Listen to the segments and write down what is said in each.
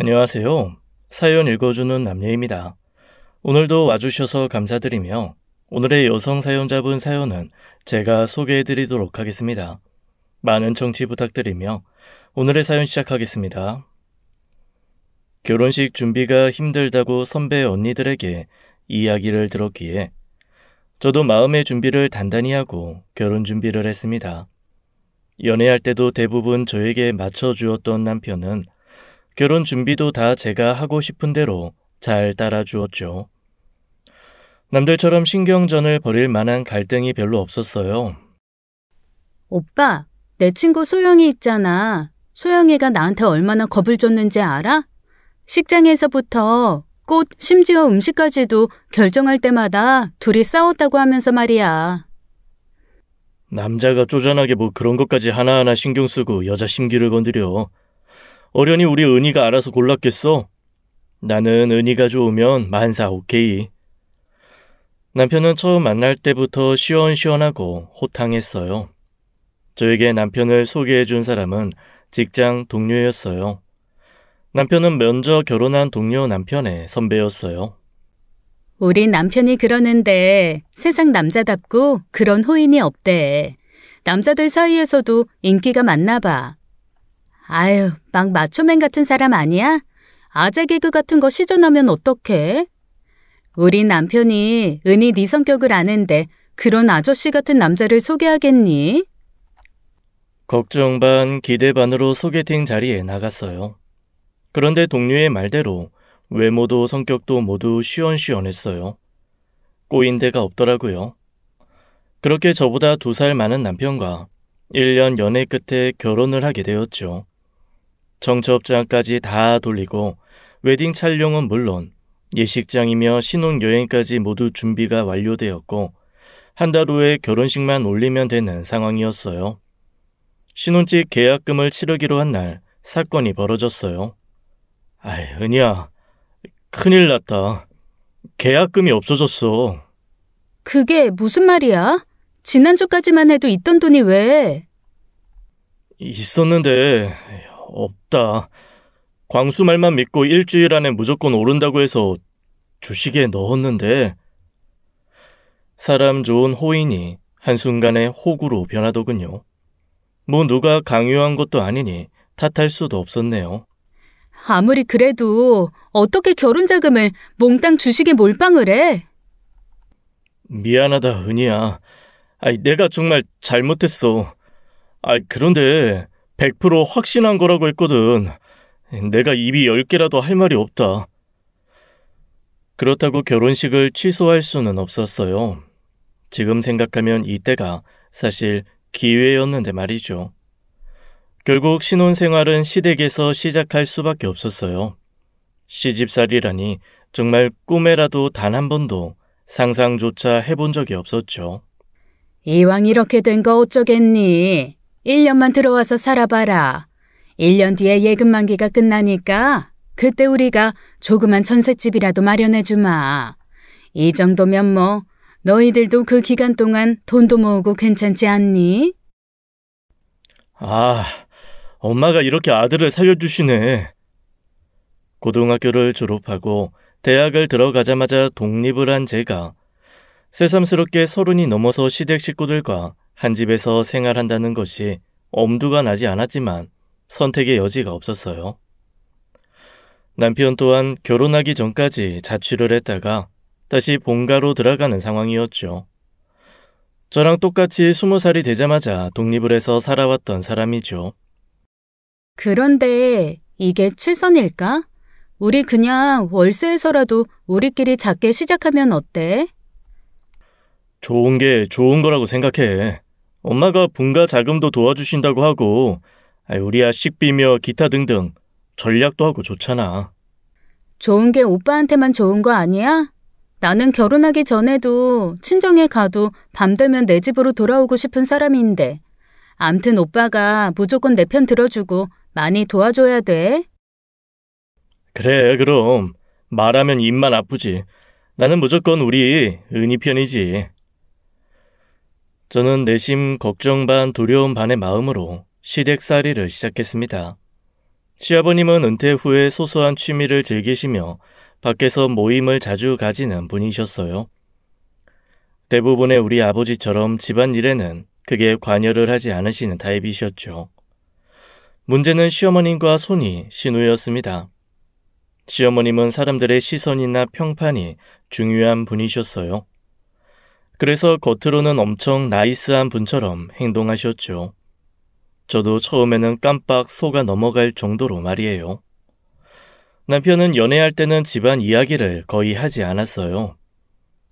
안녕하세요. 사연 읽어주는 남녀입니다. 오늘도 와주셔서 감사드리며 오늘의 여성 사연자분 사연은 제가 소개해드리도록 하겠습니다. 많은 청취 부탁드리며 오늘의 사연 시작하겠습니다. 결혼식 준비가 힘들다고 선배 언니들에게 이야기를 들었기에 저도 마음의 준비를 단단히 하고 결혼 준비를 했습니다. 연애할 때도 대부분 저에게 맞춰주었던 남편은 결혼 준비도 다 제가 하고 싶은 대로 잘 따라주었죠. 남들처럼 신경전을 벌일 만한 갈등이 별로 없었어요. 오빠, 내 친구 소영이 있잖아. 소영이가 나한테 얼마나 겁을 줬는지 알아? 식장에서부터 꽃, 심지어 음식까지도 결정할 때마다 둘이 싸웠다고 하면서 말이야. 남자가 쪼잔하게 뭐 그런 것까지 하나하나 신경 쓰고 여자 심기를 건드려. 어련히 우리 은희가 알아서 골랐겠어? 나는 은희가 좋으면 만사 오케이. 남편은 처음 만날 때부터 시원시원하고 호탕했어요. 저에게 남편을 소개해준 사람은 직장 동료였어요. 남편은 먼저 결혼한 동료 남편의 선배였어요. 우리 남편이 그러는데 세상 남자답고 그런 호인이 없대. 남자들 사이에서도 인기가 많나 봐. 아유, 막 마초맨 같은 사람 아니야? 아재 개그 같은 거 시전하면 어떡해? 우리 남편이 은희 네 성격을 아는데 그런 아저씨 같은 남자를 소개하겠니? 걱정 반 기대 반으로 소개팅 자리에 나갔어요. 그런데 동료의 말대로 외모도 성격도 모두 시원시원했어요. 꼬인 데가 없더라고요. 그렇게 저보다 2살 많은 남편과 1년 연애 끝에 결혼을 하게 되었죠. 청첩장까지 다 돌리고 웨딩 촬영은 물론 예식장이며 신혼여행까지 모두 준비가 완료되었고 한 달 후에 결혼식만 올리면 되는 상황이었어요. 신혼집 계약금을 치르기로 한 날 사건이 벌어졌어요. 아이, 은희야, 큰일 났다. 계약금이 없어졌어. 그게 무슨 말이야? 지난주까지만 해도 있던 돈이 왜? 있었는데 없다. 광수 말만 믿고 일주일 안에 무조건 오른다고 해서 주식에 넣었는데 사람 좋은 호인이 한순간에 호구로 변하더군요. 뭐 누가 강요한 것도 아니니 탓할 수도 없었네요. 아무리 그래도 어떻게 결혼 자금을 몽땅 주식에 몰빵을 해? 미안하다, 은희야. 내가 정말 잘못했어. 그런데 100% 확신한 거라고 했거든. 내가 입이 10개라도 할 말이 없다. 그렇다고 결혼식을 취소할 수는 없었어요. 지금 생각하면 이때가 사실 기회였는데 말이죠. 결국 신혼생활은 시댁에서 시작할 수밖에 없었어요. 시집살이라니 정말 꿈에라도 단 한 번도 상상조차 해본 적이 없었죠. 이왕 이렇게 된 거 어쩌겠니? 1년만 들어와서 살아봐라. 1년 뒤에 예금 만기가 끝나니까 그때 우리가 조그만 전셋집이라도 마련해주마. 이 정도면 뭐 너희들도 그 기간 동안 돈도 모으고 괜찮지 않니? 엄마가 이렇게 아들을 살려주시네. 고등학교를 졸업하고 대학을 들어가자마자 독립을 한 제가 새삼스럽게 30이 넘어서 시댁 식구들과 한 집에서 생활한다는 것이 엄두가 나지 않았지만 선택의 여지가 없었어요. 남편 또한 결혼하기 전까지 자취를 했다가 다시 본가로 들어가는 상황이었죠. 저랑 똑같이 20살이 되자마자 독립을 해서 살아왔던 사람이죠. 그런데 이게 최선일까? 우리 그냥 월세에서라도 우리끼리 작게 시작하면 어때? 좋은 게 좋은 거라고 생각해. 엄마가 분가 자금도 도와주신다고 하고 우리야 식비며 기타 등등 전략도 하고 좋잖아. 좋은 게 오빠한테만 좋은 거 아니야? 나는 결혼하기 전에도 친정에 가도 밤 되면 내 집으로 돌아오고 싶은 사람인데 암튼 오빠가 무조건 내 편 들어주고 많이 도와줘야 돼. 그래, 그럼. 말하면 입만 아프지. 나는 무조건 우리 은희 편이지. 저는 내심 걱정 반 두려움 반의 마음으로 시댁살이를 시작했습니다. 시아버님은 은퇴 후에 소소한 취미를 즐기시며 밖에서 모임을 자주 가지는 분이셨어요. 대부분의 우리 아버지처럼 집안일에는 크게 관여를 하지 않으시는 타입이셨죠. 문제는 시어머님과 손이 신우였습니다. 시어머님은 사람들의 시선이나 평판이 중요한 분이셨어요. 그래서 겉으로는 엄청 나이스한 분처럼 행동하셨죠. 저도 처음에는 깜빡 속아 넘어갈 정도로 말이에요. 남편은 연애할 때는 집안 이야기를 거의 하지 않았어요.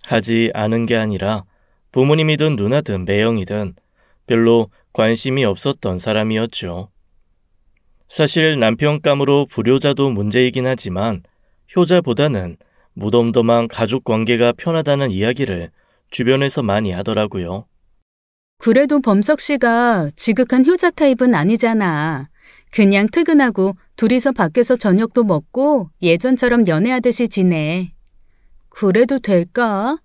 하지 않은 게 아니라 부모님이든 누나든 매형이든 별로 관심이 없었던 사람이었죠. 사실 남편감으로 불효자도 문제이긴 하지만 효자보다는 무덤덤한 가족 관계가 편하다는 이야기를 주변에서 많이 하더라고요. 그래도 범석 씨가 지극한 효자 타입은 아니잖아. 그냥 퇴근하고 둘이서 밖에서 저녁도 먹고 예전처럼 연애하듯이 지내. 그래도 될까?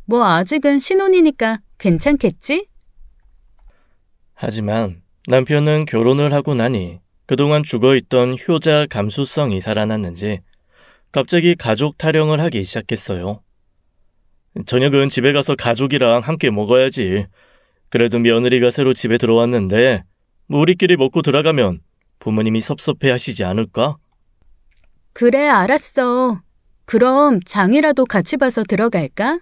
뭐 아직은 신혼이니까 괜찮겠지? 하지만 남편은 결혼을 하고 나니 그동안 죽어있던 효자 감수성이 살아났는지 갑자기 가족 타령을 하기 시작했어요. 저녁은 집에 가서 가족이랑 함께 먹어야지. 그래도 며느리가 새로 집에 들어왔는데 우리끼리 먹고 들어가면 부모님이 섭섭해 하시지 않을까? 그래, 알았어. 그럼 장이라도 같이 봐서 들어갈까?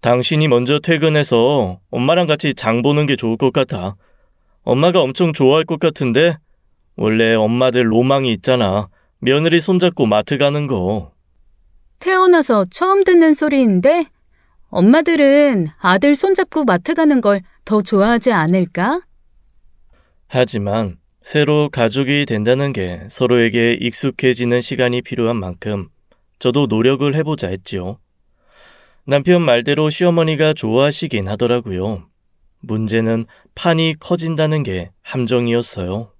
당신이 먼저 퇴근해서 엄마랑 같이 장 보는 게 좋을 것 같아. 엄마가 엄청 좋아할 것 같은데 원래 엄마들 로망이 있잖아. 며느리 손잡고 마트 가는 거. 태어나서 처음 듣는 소리인데 엄마들은 아들 손잡고 마트 가는 걸 더 좋아하지 않을까? 하지만 새로 가족이 된다는 게 서로에게 익숙해지는 시간이 필요한 만큼 저도 노력을 해보자 했지요. 남편 말대로 시어머니가 좋아하시긴 하더라고요. 문제는 판이 커진다는 게 함정이었어요.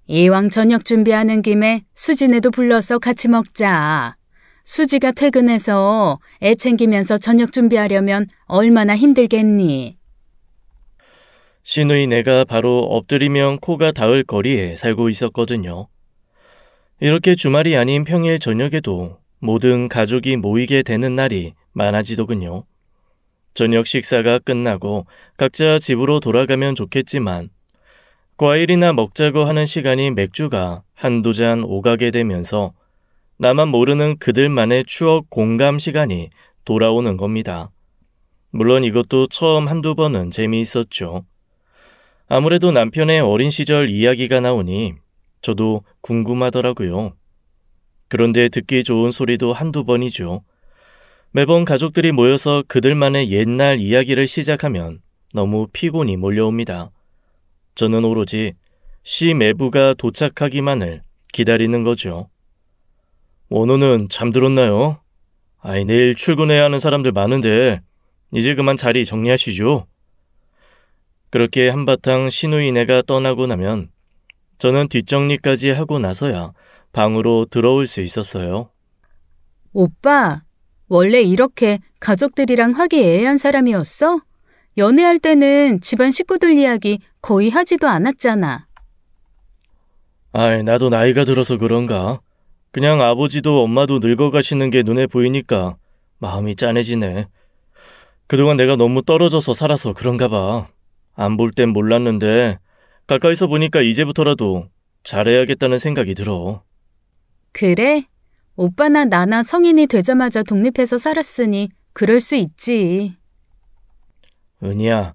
이왕 저녁 준비하는 김에 수진애도 불러서 같이 먹자. 수지가 퇴근해서 애 챙기면서 저녁 준비하려면 얼마나 힘들겠니? 시누이 내가 바로 엎드리면 코가 닿을 거리에 살고 있었거든요. 이렇게 주말이 아닌 평일 저녁에도 모든 가족이 모이게 되는 날이 많아지더군요. 저녁 식사가 끝나고 각자 집으로 돌아가면 좋겠지만 과일이나 먹자고 하는 시간이 맥주가 한두 잔 오가게 되면서 나만 모르는 그들만의 추억 공감 시간이 돌아오는 겁니다. 물론 이것도 처음 한두 번은 재미있었죠. 아무래도 남편의 어린 시절 이야기가 나오니 저도 궁금하더라고요. 그런데 듣기 좋은 소리도 한두 번이죠. 매번 가족들이 모여서 그들만의 옛날 이야기를 시작하면 너무 피곤이 몰려옵니다. 저는 오로지 시매부가 도착하기만을 기다리는 거죠. 원호는 잠들었나요? 내일 출근해야 하는 사람들 많은데 이제 그만 자리 정리하시죠. 그렇게 한바탕 시누이네가 떠나고 나면 저는 뒷정리까지 하고 나서야 방으로 들어올 수 있었어요. 오빠, 원래 이렇게 가족들이랑 화기애애한 사람이었어? 연애할 때는 집안 식구들 이야기 거의 하지도 않았잖아. 나도 나이가 들어서 그런가? 그냥 아버지도 엄마도 늙어가시는 게 눈에 보이니까 마음이 짠해지네. 그동안 내가 너무 떨어져서 살아서 그런가 봐. 안 볼 땐 몰랐는데 가까이서 보니까 이제부터라도 잘해야겠다는 생각이 들어. 그래? 오빠나 나나 성인이 되자마자 독립해서 살았으니 그럴 수 있지. 은희야,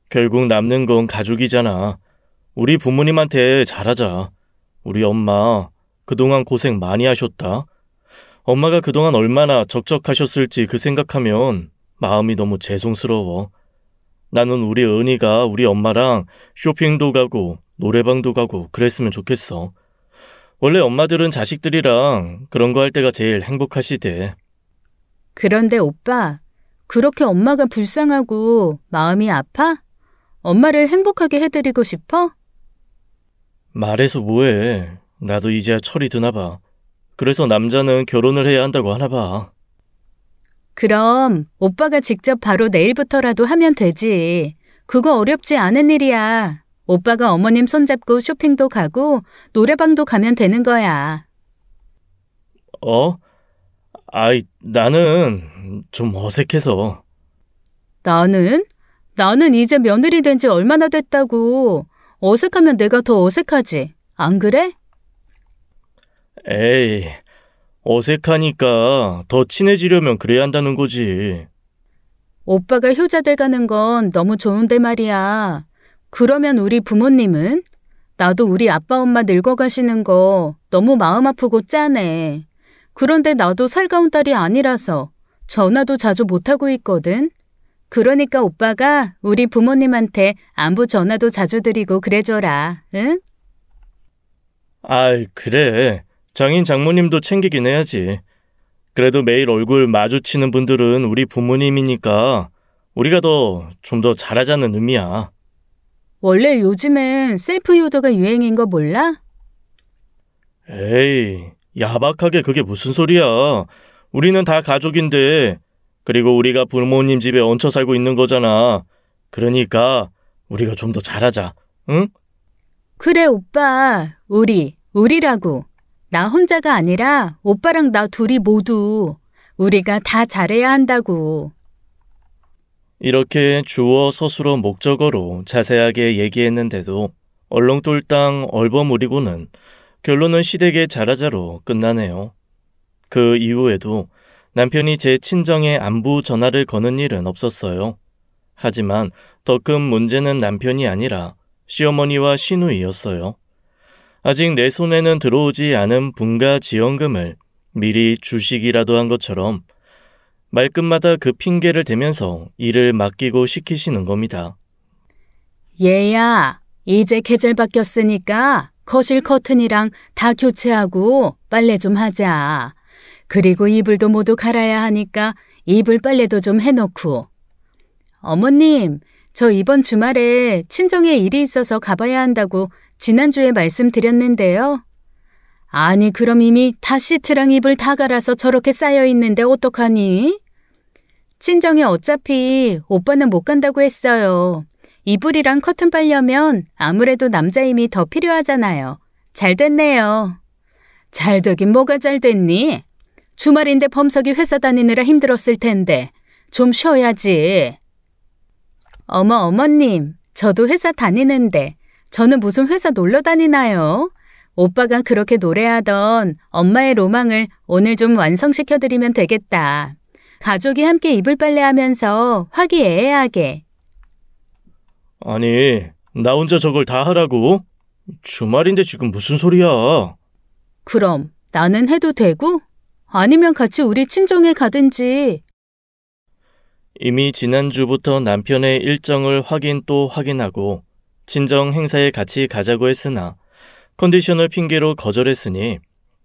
결국 남는 건 가족이잖아. 우리 부모님한테 잘하자. 우리 엄마 그동안 고생 많이 하셨다. 엄마가 그동안 얼마나 적적하셨을지 그 생각하면 마음이 너무 죄송스러워. 나는 우리 은희가 우리 엄마랑 쇼핑도 가고 노래방도 가고 그랬으면 좋겠어. 원래 엄마들은 자식들이랑 그런 거 할 때가 제일 행복하시대. 그런데 오빠, 그렇게 엄마가 불쌍하고 마음이 아파? 엄마를 행복하게 해드리고 싶어? 말해서 뭐해. 나도 이제야 철이 드나 봐. 그래서 남자는 결혼을 해야 한다고 하나 봐. 그럼 오빠가 직접 바로 내일부터라도 하면 되지. 그거 어렵지 않은 일이야. 오빠가 어머님 손잡고 쇼핑도 가고 노래방도 가면 되는 거야. 나는 좀 어색해서. 나는 이제 며느리 된 지 얼마나 됐다고. 어색하면 내가 더 어색하지. 안 그래? 에이, 어색하니까 더 친해지려면 그래야 한다는 거지. 오빠가 효자 돼가는 건 너무 좋은데 말이야. 그러면 우리 부모님은? 나도 우리 아빠 엄마 늙어가시는 거 너무 마음 아프고 짠해. 그런데 나도 살가운 딸이 아니라서 전화도 자주 못하고 있거든. 그러니까 오빠가 우리 부모님한테 안부 전화도 자주 드리고 그래줘라. 응? 아이, 그래. 장인 장모님도 챙기긴 해야지. 그래도 매일 얼굴 마주치는 분들은 우리 부모님이니까 우리가 좀 더 잘하자는 의미야. 원래 요즘엔 셀프 효도가 유행인 거 몰라? 에이, 야박하게 그게 무슨 소리야. 우리는 다 가족인데, 그리고 우리가 부모님 집에 얹혀 살고 있는 거잖아. 그러니까 우리가 좀 더 잘하자, 응? 그래 오빠, 우리라고. 나 혼자가 아니라 오빠랑 나 둘이 모두 우리가 다 잘해야 한다고. 이렇게 주어 서술어 목적어로 자세하게 얘기했는데도 얼렁뚱땅 얼버무리고는 결론은 시댁의 잘하자로 끝나네요. 그 이후에도 남편이 제 친정에 안부 전화를 거는 일은 없었어요. 하지만 더 큰 문제는 남편이 아니라 시어머니와 시누이였어요. 아직 내 손에는 들어오지 않은 분가 지원금을 미리 주시기라도 한 것처럼 말끝마다 그 핑계를 대면서 일을 맡기고 시키시는 겁니다. 얘야, 이제 계절 바뀌었으니까 거실 커튼이랑 다 교체하고 빨래 좀 하자. 그리고 이불도 모두 갈아야 하니까 이불 빨래도 좀 해놓고. 어머님, 저 이번 주말에 친정에 일이 있어서 가봐야 한다고 지난주에 말씀드렸는데요. 아니 그럼 이미 다 시트랑 이불 다 갈아서 저렇게 쌓여있는데 어떡하니? 친정에 어차피 오빠는 못 간다고 했어요. 이불이랑 커튼 빨려면 아무래도 남자 힘이 더 필요하잖아요. 잘 됐네요. 잘 되긴 뭐가 잘 됐니? 주말인데 범석이 회사 다니느라 힘들었을 텐데 좀 쉬어야지. 어머님, 저도 회사 다니는데 저는 무슨 회사 놀러 다니나요? 오빠가 그렇게 노래하던 엄마의 로망을 오늘 좀 완성시켜드리면 되겠다. 가족이 함께 이불 빨래하면서 화기애애하게. 아니, 나 혼자 저걸 다 하라고? 주말인데 지금 무슨 소리야? 그럼 나는 해도 되고? 아니면 같이 우리 친정에 가든지. 이미 지난주부터 남편의 일정을 확인 또 확인하고 친정 행사에 같이 가자고 했으나 컨디션을 핑계로 거절했으니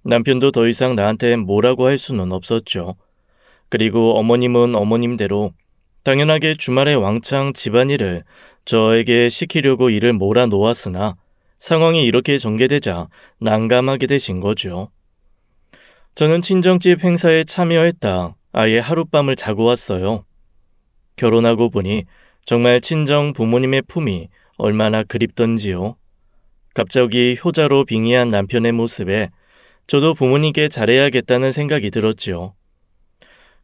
남편도 더 이상 나한테 뭐라고 할 수는 없었죠. 그리고 어머님은 어머님대로 당연하게 주말에 왕창 집안일을 저에게 시키려고 일을 몰아놓았으나 상황이 이렇게 전개되자 난감하게 되신 거죠. 저는 친정집 행사에 참여했다 아예 하룻밤을 자고 왔어요. 결혼하고 보니 정말 친정 부모님의 품이 얼마나 그립던지요. 갑자기 효자로 빙의한 남편의 모습에 저도 부모님께 잘해야겠다는 생각이 들었지요.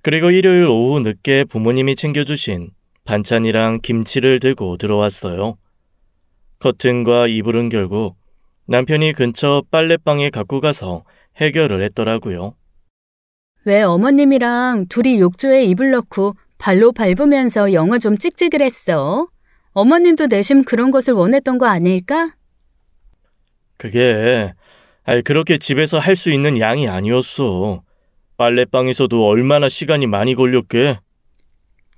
그리고 일요일 오후 늦게 부모님이 챙겨주신 반찬이랑 김치를 들고 들어왔어요. 커튼과 이불은 결국 남편이 근처 빨래방에 갖고 가서 해결을 했더라고요. 왜 어머님이랑 둘이 욕조에 이불 넣고 발로 밟으면서 영화 좀 찍지 그랬어? 어머님도 내심 그런 것을 원했던 거 아닐까? 그게 그렇게 집에서 할 수 있는 양이 아니었어. 빨래방에서도 얼마나 시간이 많이 걸렸게.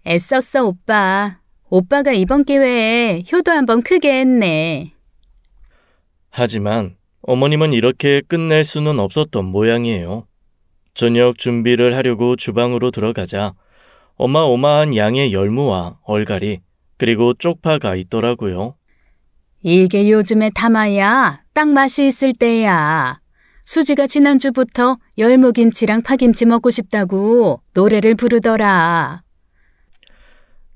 애썼어 오빠. 오빠가 이번 기회에 효도 한번 크게 했네. 하지만 어머님은 이렇게 끝낼 수는 없었던 모양이에요. 저녁 준비를 하려고 주방으로 들어가자 어마어마한 양의 열무와 얼갈이 그리고 쪽파가 있더라고요. 이게 요즘에 담아야 딱 맛이 있을 때야. 수지가 지난주부터 열무김치랑 파김치 먹고 싶다고 노래를 부르더라.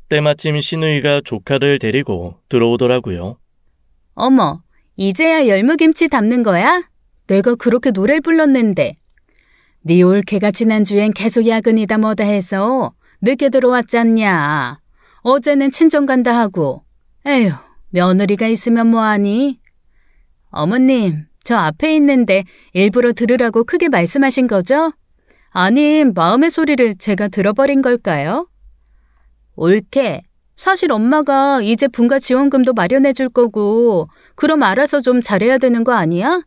때마침 시누이가 조카를 데리고 들어오더라고요. 어머, 이제야 열무김치 담는 거야? 내가 그렇게 노래를 불렀는데. 네 올케가 지난주엔 계속 야근이다 뭐다 해서 늦게 들어왔잖냐. 어제는 친정 간다 하고. 에휴, 며느리가 있으면 뭐하니? 어머님, 저 앞에 있는데 일부러 들으라고 크게 말씀하신 거죠? 아님 마음의 소리를 제가 들어버린 걸까요? 올케, 사실 엄마가 이제 분가 지원금도 마련해 줄 거고 그럼 알아서 좀 잘해야 되는 거 아니야?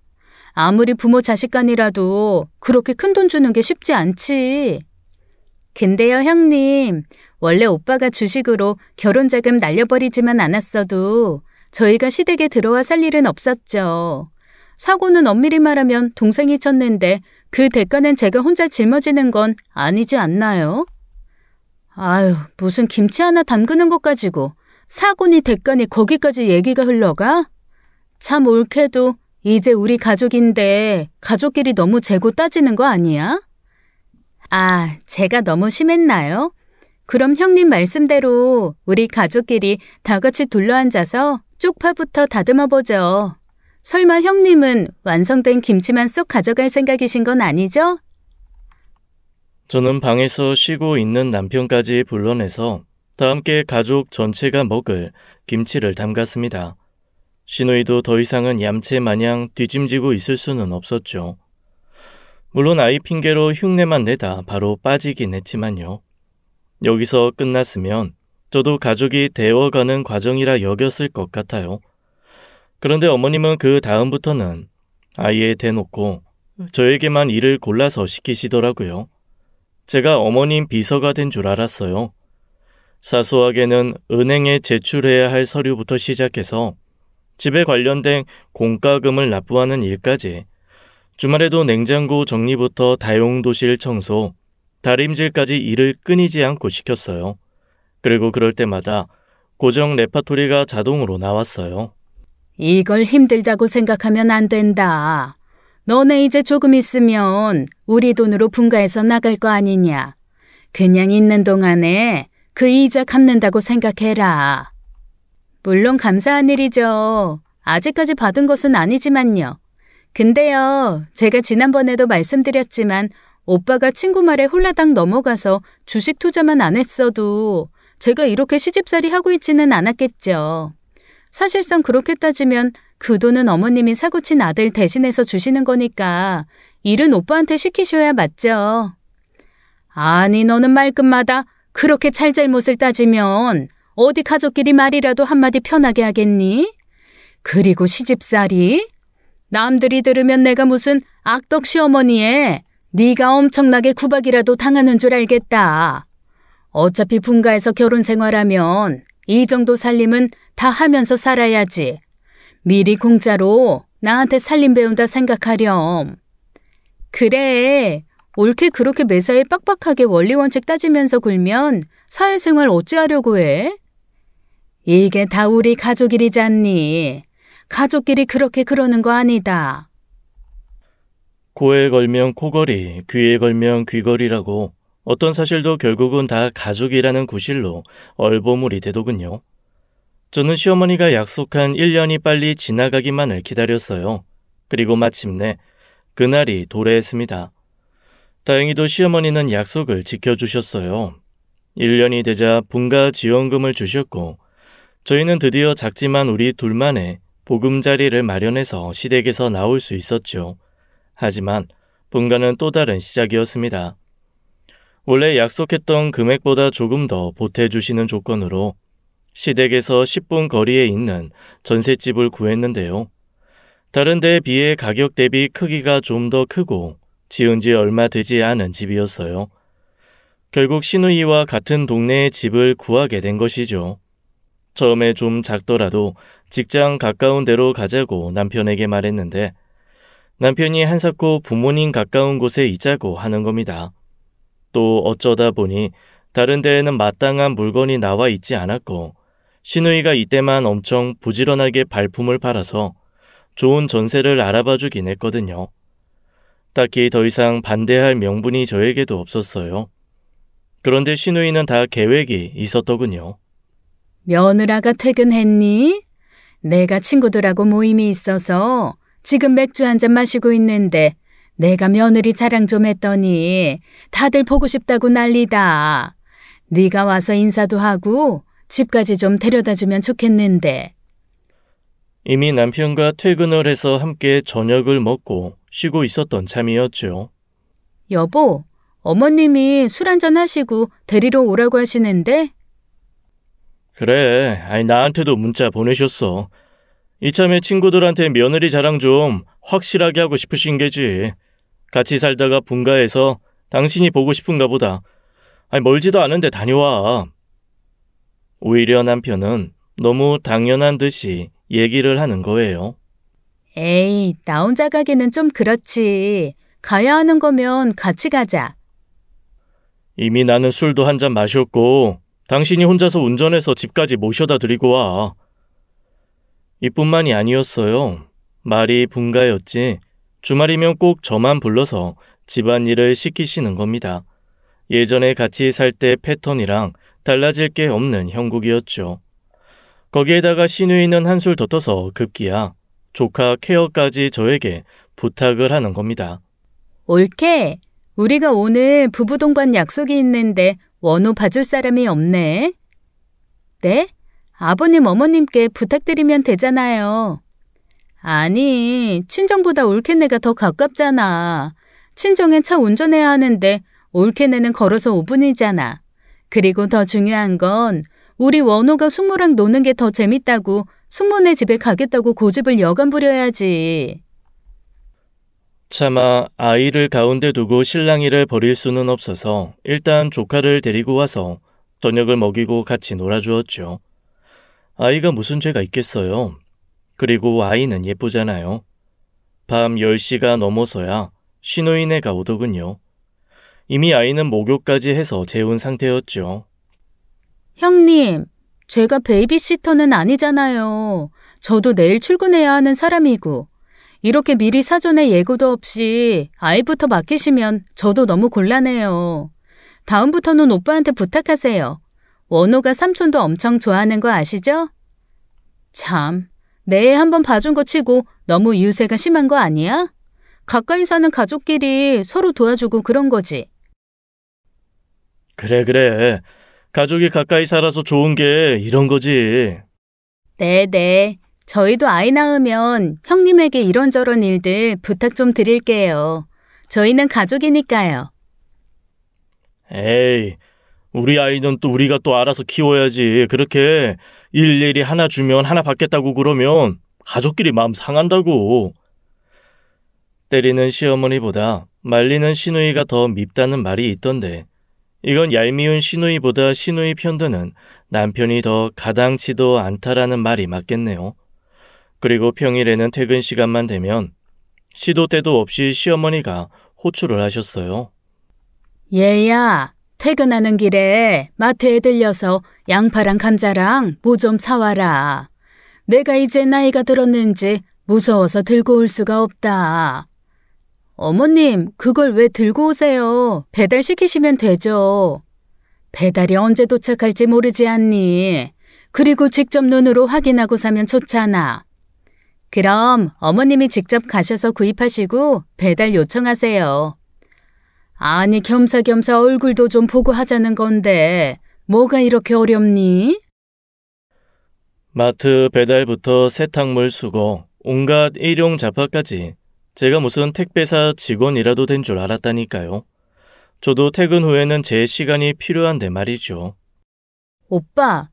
아무리 부모 자식 간이라도 그렇게 큰돈 주는 게 쉽지 않지. 근데요 형님, 원래 오빠가 주식으로 결혼자금 날려버리지만 않았어도 저희가 시댁에 들어와 살 일은 없었죠. 사고는 엄밀히 말하면 동생이 쳤는데 그 대가는 제가 혼자 짊어지는 건 아니지 않나요? 아유, 무슨 김치 하나 담그는 것 가지고 사고니 대가니 거기까지 얘기가 흘러가? 참 옳게도 이제 우리 가족인데 가족끼리 너무 재고 따지는 거 아니야? 아, 제가 너무 심했나요? 그럼 형님 말씀대로 우리 가족끼리 다 같이 둘러앉아서 쪽파부터 다듬어보죠. 설마 형님은 완성된 김치만 쏙 가져갈 생각이신 건 아니죠? 저는 방에서 쉬고 있는 남편까지 불러내서 다 함께 가족 전체가 먹을 김치를 담갔습니다. 시누이도 더 이상은 얌체 마냥 뒤짐지고 있을 수는 없었죠. 물론 아이 핑계로 흉내만 내다 바로 빠지긴 했지만요. 여기서 끝났으면 저도 가족이 되어가는 과정이라 여겼을 것 같아요. 그런데 어머님은 그 다음부터는 아이에 대놓고 저에게만 일을 골라서 시키시더라고요. 제가 어머님 비서가 된 줄 알았어요. 사소하게는 은행에 제출해야 할 서류부터 시작해서 집에 관련된 공과금을 납부하는 일까지, 주말에도 냉장고 정리부터 다용도실 청소, 다림질까지 일을 끊이지 않고 시켰어요. 그리고 그럴 때마다 고정 레파토리가 자동으로 나왔어요. 이걸 힘들다고 생각하면 안 된다. 너네 이제 조금 있으면 우리 돈으로 분가해서 나갈 거 아니냐. 그냥 있는 동안에 그 이자 갚는다고 생각해라. 물론 감사한 일이죠. 아직까지 받은 것은 아니지만요. 근데요, 제가 지난번에도 말씀드렸지만 오빠가 친구 말에 홀라당 넘어가서 주식 투자만 안 했어도 제가 이렇게 시집살이 하고 있지는 않았겠죠. 사실상 그렇게 따지면 그 돈은 어머님이 사고친 아들 대신해서 주시는 거니까 일은 오빠한테 시키셔야 맞죠. 아니, 너는 말끝마다 그렇게 잘잘못을 따지면 어디 가족끼리 말이라도 한마디 편하게 하겠니? 그리고 시집살이? 남들이 들으면 내가 무슨 악덕 시어머니에 네가 엄청나게 구박이라도 당하는 줄 알겠다. 어차피 분가해서 결혼 생활하면 이 정도 살림은 다 하면서 살아야지. 미리 공짜로 나한테 살림 배운다 생각하렴. 그래, 옳게 그렇게 매사에 빡빡하게 원리원칙 따지면서 굴면 사회생활 어찌하려고 해? 이게 다 우리 가족 일이잖니. 가족끼리 그렇게 그러는 거 아니다. 코에 걸면 코걸이, 귀에 걸면 귀걸이라고 어떤 사실도 결국은 다 가족이라는 구실로 얼버무리 되더군요. 저는 시어머니가 약속한 1년이 빨리 지나가기만을 기다렸어요. 그리고 마침내 그날이 도래했습니다. 다행히도 시어머니는 약속을 지켜주셨어요. 1년이 되자 분가 지원금을 주셨고 저희는 드디어 작지만 우리 둘만의 보금자리를 마련해서 시댁에서 나올 수 있었죠. 하지만 분가는 또 다른 시작이었습니다. 원래 약속했던 금액보다 조금 더 보태주시는 조건으로 시댁에서 10분 거리에 있는 전셋집을 구했는데요. 다른 데에 비해 가격 대비 크기가 좀 더 크고 지은 지 얼마 되지 않은 집이었어요. 결국 시누이와 같은 동네의 집을 구하게 된 것이죠. 처음에 좀 작더라도 직장 가까운 데로 가자고 남편에게 말했는데 남편이 한사코 부모님 가까운 곳에 있자고 하는 겁니다. 또 어쩌다 보니 다른 데에는 마땅한 물건이 나와 있지 않았고 시누이가 이때만 엄청 부지런하게 발품을 팔아서 좋은 전세를 알아봐 주긴 했거든요. 딱히 더 이상 반대할 명분이 저에게도 없었어요. 그런데 시누이는 다 계획이 있었더군요. 며느라가 퇴근했니? 내가 친구들하고 모임이 있어서 지금 맥주 한 잔 마시고 있는데 내가 며느리 자랑 좀 했더니 다들 보고 싶다고 난리다. 네가 와서 인사도 하고 집까지 좀 데려다주면 좋겠는데. 이미 남편과 퇴근을 해서 함께 저녁을 먹고 쉬고 있었던 참이었죠. 여보, 어머님이 술 한잔 하시고 데리러 오라고 하시는데? 그래, 나한테도 문자 보내셨어. 이참에 친구들한테 며느리 자랑 좀 확실하게 하고 싶으신 게지. 같이 살다가 분가해서 당신이 보고 싶은가 보다. 멀지도 않은데 다녀와. 오히려 남편은 너무 당연한 듯이 얘기를 하는 거예요. 에이, 나 혼자 가기는 좀 그렇지. 가야 하는 거면 같이 가자. 이미 나는 술도 한 잔 마셨고 당신이 혼자서 운전해서 집까지 모셔다 드리고 와. 이뿐만이 아니었어요. 말이 분가였지 주말이면 꼭 저만 불러서 집안일을 시키시는 겁니다. 예전에 같이 살 때 패턴이랑 달라질 게 없는 형국이었죠. 거기에다가 시누이는 한술 더 떠서 급기야 조카 케어까지 저에게 부탁을 하는 겁니다. 올케, 우리가 오늘 부부 동반 약속이 있는데 원호 봐줄 사람이 없네. 네? 아버님, 어머님께 부탁드리면 되잖아요. 아니, 친정보다 올케네가 더 가깝잖아. 친정엔 차 운전해야 하는데 올케네는 걸어서 5분이잖아. 그리고 더 중요한 건 우리 원호가 숙모랑 노는 게 더 재밌다고 숙모네 집에 가겠다고 고집을 여간 부려야지. 차마 아이를 가운데 두고 실랑이를 벌일 수는 없어서 일단 조카를 데리고 와서 저녁을 먹이고 같이 놀아주었죠. 아이가 무슨 죄가 있겠어요. 그리고 아이는 예쁘잖아요. 밤 10시가 넘어서야 시누이네가 오더군요. 이미 아이는 목욕까지 해서 재운 상태였죠. 형님, 제가 베이비시터는 아니잖아요. 저도 내일 출근해야 하는 사람이고 이렇게 미리 사전에 예고도 없이 아이부터 맡기시면 저도 너무 곤란해요. 다음부터는 오빠한테 부탁하세요. 원호가 삼촌도 엄청 좋아하는 거 아시죠? 참, 내에 한번 봐준 거 치고 너무 유세가 심한 거 아니야? 가까이 사는 가족끼리 서로 도와주고 그런 거지. 그래. 가족이 가까이 살아서 좋은 게 이런 거지. 네네. 저희도 아이 낳으면 형님에게 이런저런 일들 부탁 좀 드릴게요. 저희는 가족이니까요. 에이, 우리 아이는 또 우리가 또 알아서 키워야지. 그렇게 일일이 하나 주면 하나 받겠다고 그러면 가족끼리 마음 상한다고. 때리는 시어머니보다 말리는 시누이가 더 밉다는 말이 있던데 이건 얄미운 시누이보다 시누이 편드는 남편이 더 가당치도 않다라는 말이 맞겠네요. 그리고 평일에는 퇴근 시간만 되면 시도 때도 없이 시어머니가 호출을 하셨어요. 얘야, 퇴근하는 길에 마트에 들려서 양파랑 감자랑 무 좀 사와라. 내가 이제 나이가 들었는지 무서워서 들고 올 수가 없다. 어머님, 그걸 왜 들고 오세요? 배달시키시면 되죠. 배달이 언제 도착할지 모르지 않니? 그리고 직접 눈으로 확인하고 사면 좋잖아. 그럼 어머님이 직접 가셔서 구입하시고 배달 요청하세요. 아니, 겸사겸사 얼굴도 좀 보고 하자는 건데 뭐가 이렇게 어렵니? 마트 배달부터 세탁물 수거, 온갖 일용 잡화까지 제가 무슨 택배사 직원이라도 된 줄 알았다니까요. 저도 퇴근 후에는 제 시간이 필요한데 말이죠. 오빠,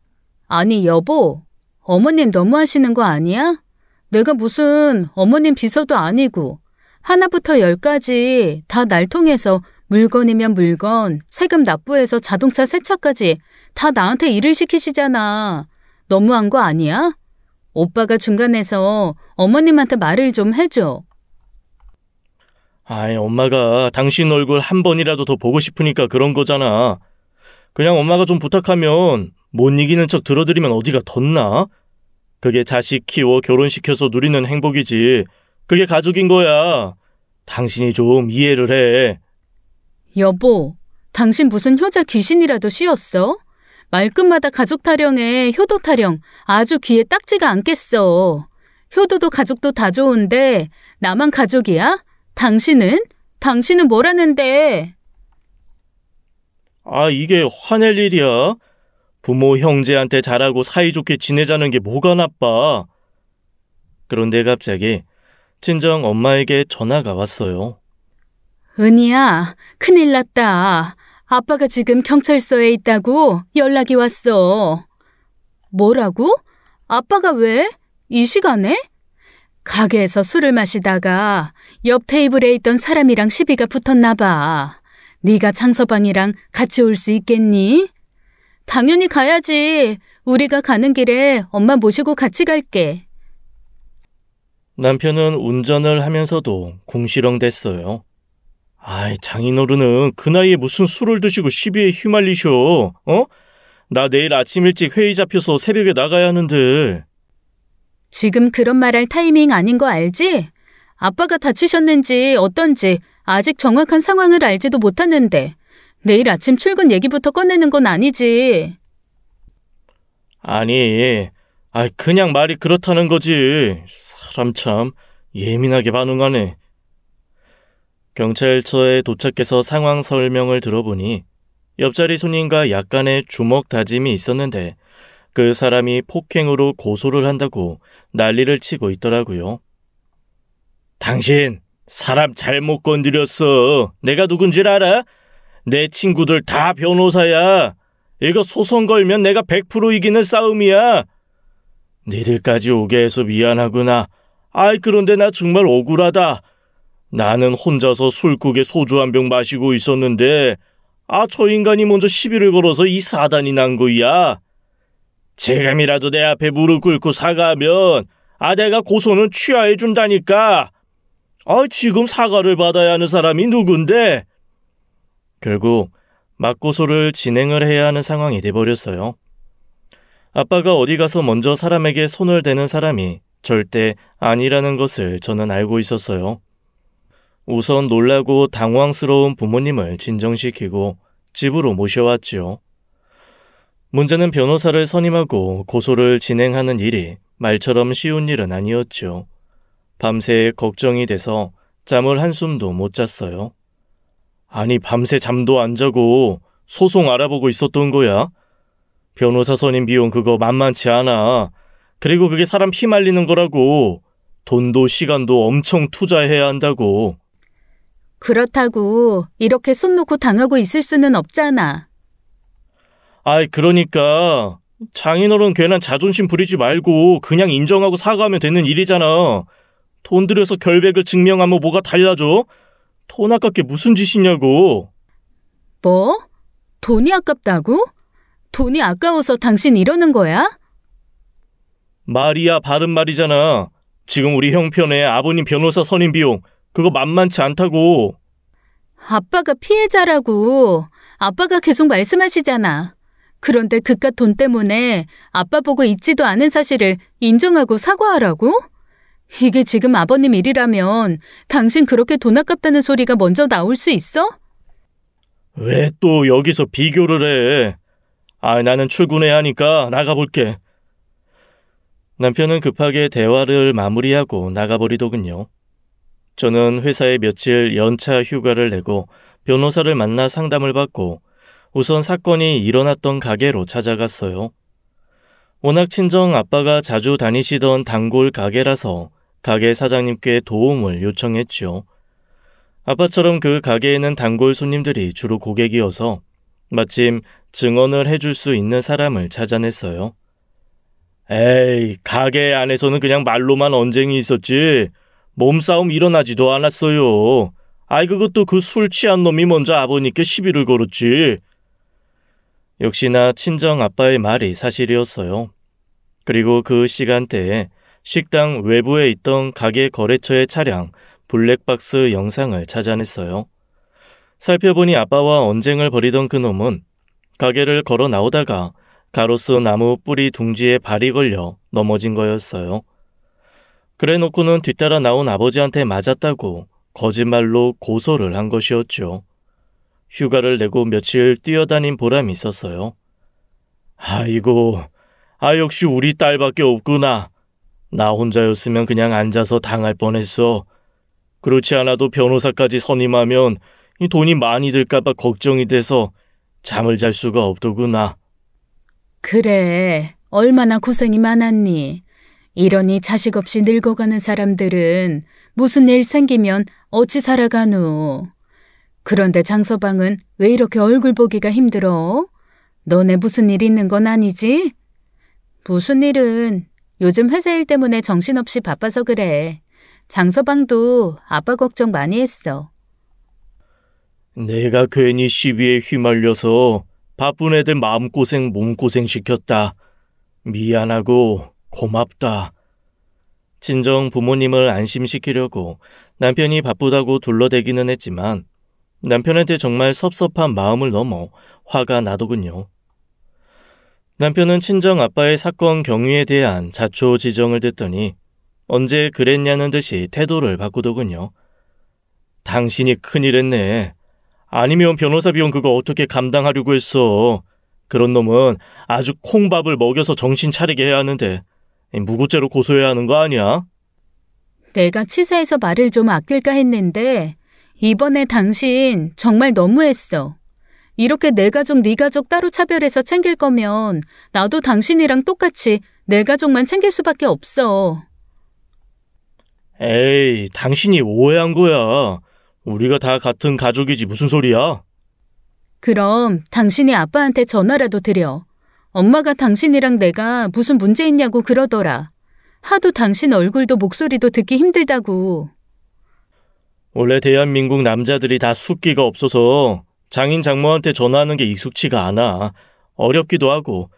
아니 여보, 어머님 너무하시는 거 아니야? 내가 무슨 어머님 비서도 아니고 하나부터 10까지 다 날 통해서 물건이면 물건, 세금 납부해서 자동차 세차까지 다 나한테 일을 시키시잖아. 너무한 거 아니야? 오빠가 중간에서 어머님한테 말을 좀 해줘. 아이, 엄마가 당신 얼굴 한 번이라도 더 보고 싶으니까 그런 거잖아. 그냥 엄마가 좀 부탁하면 못 이기는 척 들어드리면 어디가 덧나? 그게 자식 키워 결혼시켜서 누리는 행복이지. 그게 가족인 거야. 당신이 좀 이해를 해. 여보, 당신 무슨 효자 귀신이라도 씌웠어? 말끝마다 가족 타령에 효도 타령 아주 귀에 딱지가 않겠어. 효도도 가족도 다 좋은데 나만 가족이야? 당신은? 당신은 뭐라는데? 이게 화낼 일이야? 부모 형제한테 잘하고 사이좋게 지내자는 게 뭐가 나빠? 그런데 갑자기 친정 엄마에게 전화가 왔어요. 은희야, 큰일 났다. 아빠가 지금 경찰서에 있다고 연락이 왔어. 뭐라고? 아빠가 왜? 이 시간에? 가게에서 술을 마시다가 옆 테이블에 있던 사람이랑 시비가 붙었나 봐. 네가 장서방이랑 같이 올 수 있겠니? 당연히 가야지. 우리가 가는 길에 엄마 모시고 같이 갈게. 남편은 운전을 하면서도 궁시렁댔어요. 장인어른은 그 나이에 무슨 술을 드시고 시비에 휘말리셔. 나 내일 아침 일찍 회의 잡혀서 새벽에 나가야 하는데. 지금 그런 말할 타이밍 아닌 거 알지? 아빠가 다치셨는지 어떤지 아직 정확한 상황을 알지도 못하는데 내일 아침 출근 얘기부터 꺼내는 건 아니지. 아니, 그냥 말이 그렇다는 거지. 사람 참 예민하게 반응하네. 경찰서에 도착해서 상황 설명을 들어보니 옆자리 손님과 약간의 주먹 다짐이 있었는데 그 사람이 폭행으로 고소를 한다고 난리를 치고 있더라고요. 당신 사람 잘못 건드렸어. 내가 누군지 알아? 내 친구들 다 변호사야. 이거 소송 걸면 내가 100% 이기는 싸움이야. 니들까지 오게 해서 미안하구나. 그런데 나 정말 억울하다. 나는 혼자서 술국에 소주 한 병 마시고 있었는데 저 인간이 먼저 시비를 걸어서 이 사단이 난 거야. 지금이라도 내 앞에 무릎 꿇고 사과하면 내가 고소는 취하해 준다니까. 지금 사과를 받아야 하는 사람이 누군데? 결국 맞고소를 진행을 해야 하는 상황이 돼버렸어요. 아빠가 어디 가서 먼저 사람에게 손을 대는 사람이 절대 아니라는 것을 저는 알고 있었어요. 우선 놀라고 당황스러운 부모님을 진정시키고 집으로 모셔왔지요. 문제는 변호사를 선임하고 고소를 진행하는 일이 말처럼 쉬운 일은 아니었죠. 밤새 걱정이 돼서 잠을 한숨도 못 잤어요. 밤새 잠도 안 자고 소송 알아보고 있었던 거야? 변호사 선임 비용 그거 만만치 않아. 그리고 그게 사람 피 말리는 거라고. 돈도 시간도 엄청 투자해야 한다고. 그렇다고 이렇게 손 놓고 당하고 있을 수는 없잖아. 그러니까 장인어른 괜한 자존심 부리지 말고 그냥 인정하고 사과하면 되는 일이잖아. 돈 들여서 결백을 증명하면 뭐가 달라져? 돈 아깝게 무슨 짓이냐고. 뭐? 돈이 아깝다고? 돈이 아까워서 당신 이러는 거야? 말이야 바른 말이잖아. 지금 우리 형편에 아버님 변호사 선임 비용 그거 만만치 않다고. 아빠가 피해자라고. 아빠가 계속 말씀하시잖아. 그런데 그깟 돈 때문에 아빠 보고 있지도 않은 사실을 인정하고 사과하라고? 이게 지금 아버님 일이라면 당신 그렇게 돈 아깝다는 소리가 먼저 나올 수 있어? 왜 또 여기서 비교를 해? 나는 출근해야 하니까 나가볼게. 남편은 급하게 대화를 마무리하고 나가버리더군요. 저는 회사에 며칠 연차 휴가를 내고 변호사를 만나 상담을 받고 우선 사건이 일어났던 가게로 찾아갔어요. 워낙 친정 아빠가 자주 다니시던 단골 가게라서 가게 사장님께 도움을 요청했죠. 아빠처럼 그 가게에는 단골 손님들이 주로 고객이어서 마침 증언을 해줄 수 있는 사람을 찾아냈어요. 에이, 가게 안에서는 그냥 말로만 언쟁이 있었지 몸싸움 일어나지도 않았어요. 그것도 그 술 취한 놈이 먼저 아버님께 시비를 걸었지. 역시나 친정 아빠의 말이 사실이었어요. 그리고 그 시간대에 식당 외부에 있던 가게 거래처의 차량 블랙박스 영상을 찾아냈어요. 살펴보니 아빠와 언쟁을 벌이던 그놈은 가게를 걸어 나오다가 가로수 나무 뿌리 둥지에 발이 걸려 넘어진 거였어요. 그래놓고는 뒤따라 나온 아버지한테 맞았다고 거짓말로 고소를 한 것이었죠. 휴가를 내고 며칠 뛰어다닌 보람이 있었어요. 아이고, 역시 우리 딸밖에 없구나. 나 혼자였으면 그냥 앉아서 당할 뻔했어. 그렇지 않아도 변호사까지 선임하면 이 돈이 많이 들까봐 걱정이 돼서 잠을 잘 수가 없더구나. 그래, 얼마나 고생이 많았니. 이러니 자식 없이 늙어가는 사람들은 무슨 일 생기면 어찌 살아가노. 그런데 장서방은 왜 이렇게 얼굴 보기가 힘들어? 너네 무슨 일 있는 건 아니지? 무슨 일은 요즘 회사 일 때문에 정신없이 바빠서 그래. 장서방도 아빠 걱정 많이 했어. 내가 괜히 시비에 휘말려서 바쁜 애들 마음고생 몸고생 시켰다. 미안하고 고맙다. 친정 부모님을 안심시키려고 남편이 바쁘다고 둘러대기는 했지만 남편한테 정말 섭섭한 마음을 넘어 화가 나더군요. 남편은 친정 아빠의 사건 경위에 대한 자초지정을 듣더니 언제 그랬냐는 듯이 태도를 바꾸더군요. 당신이 큰일 했네. 아니면 변호사 비용 그거 어떻게 감당하려고 했어. 그런 놈은 아주 콩밥을 먹여서 정신 차리게 해야 하는데 무고죄로 고소해야 하는 거 아니야? 내가 치사해서 말을 좀 아낄까 했는데 이번에 당신 정말 너무했어. 이렇게 내 가족, 네 가족 따로 차별해서 챙길 거면 나도 당신이랑 똑같이 내 가족만 챙길 수밖에 없어. 에이, 당신이 오해한 거야. 우리가 다 같은 가족이지 무슨 소리야? 그럼 당신이 아빠한테 전화라도 드려. 엄마가 당신이랑 내가 무슨 문제 있냐고 그러더라. 하도 당신 얼굴도 목소리도 듣기 힘들다고. 원래 대한민국 남자들이 다 숫기가 없어서 장인 장모한테 전화하는 게 익숙치가 않아. 어렵기도 하고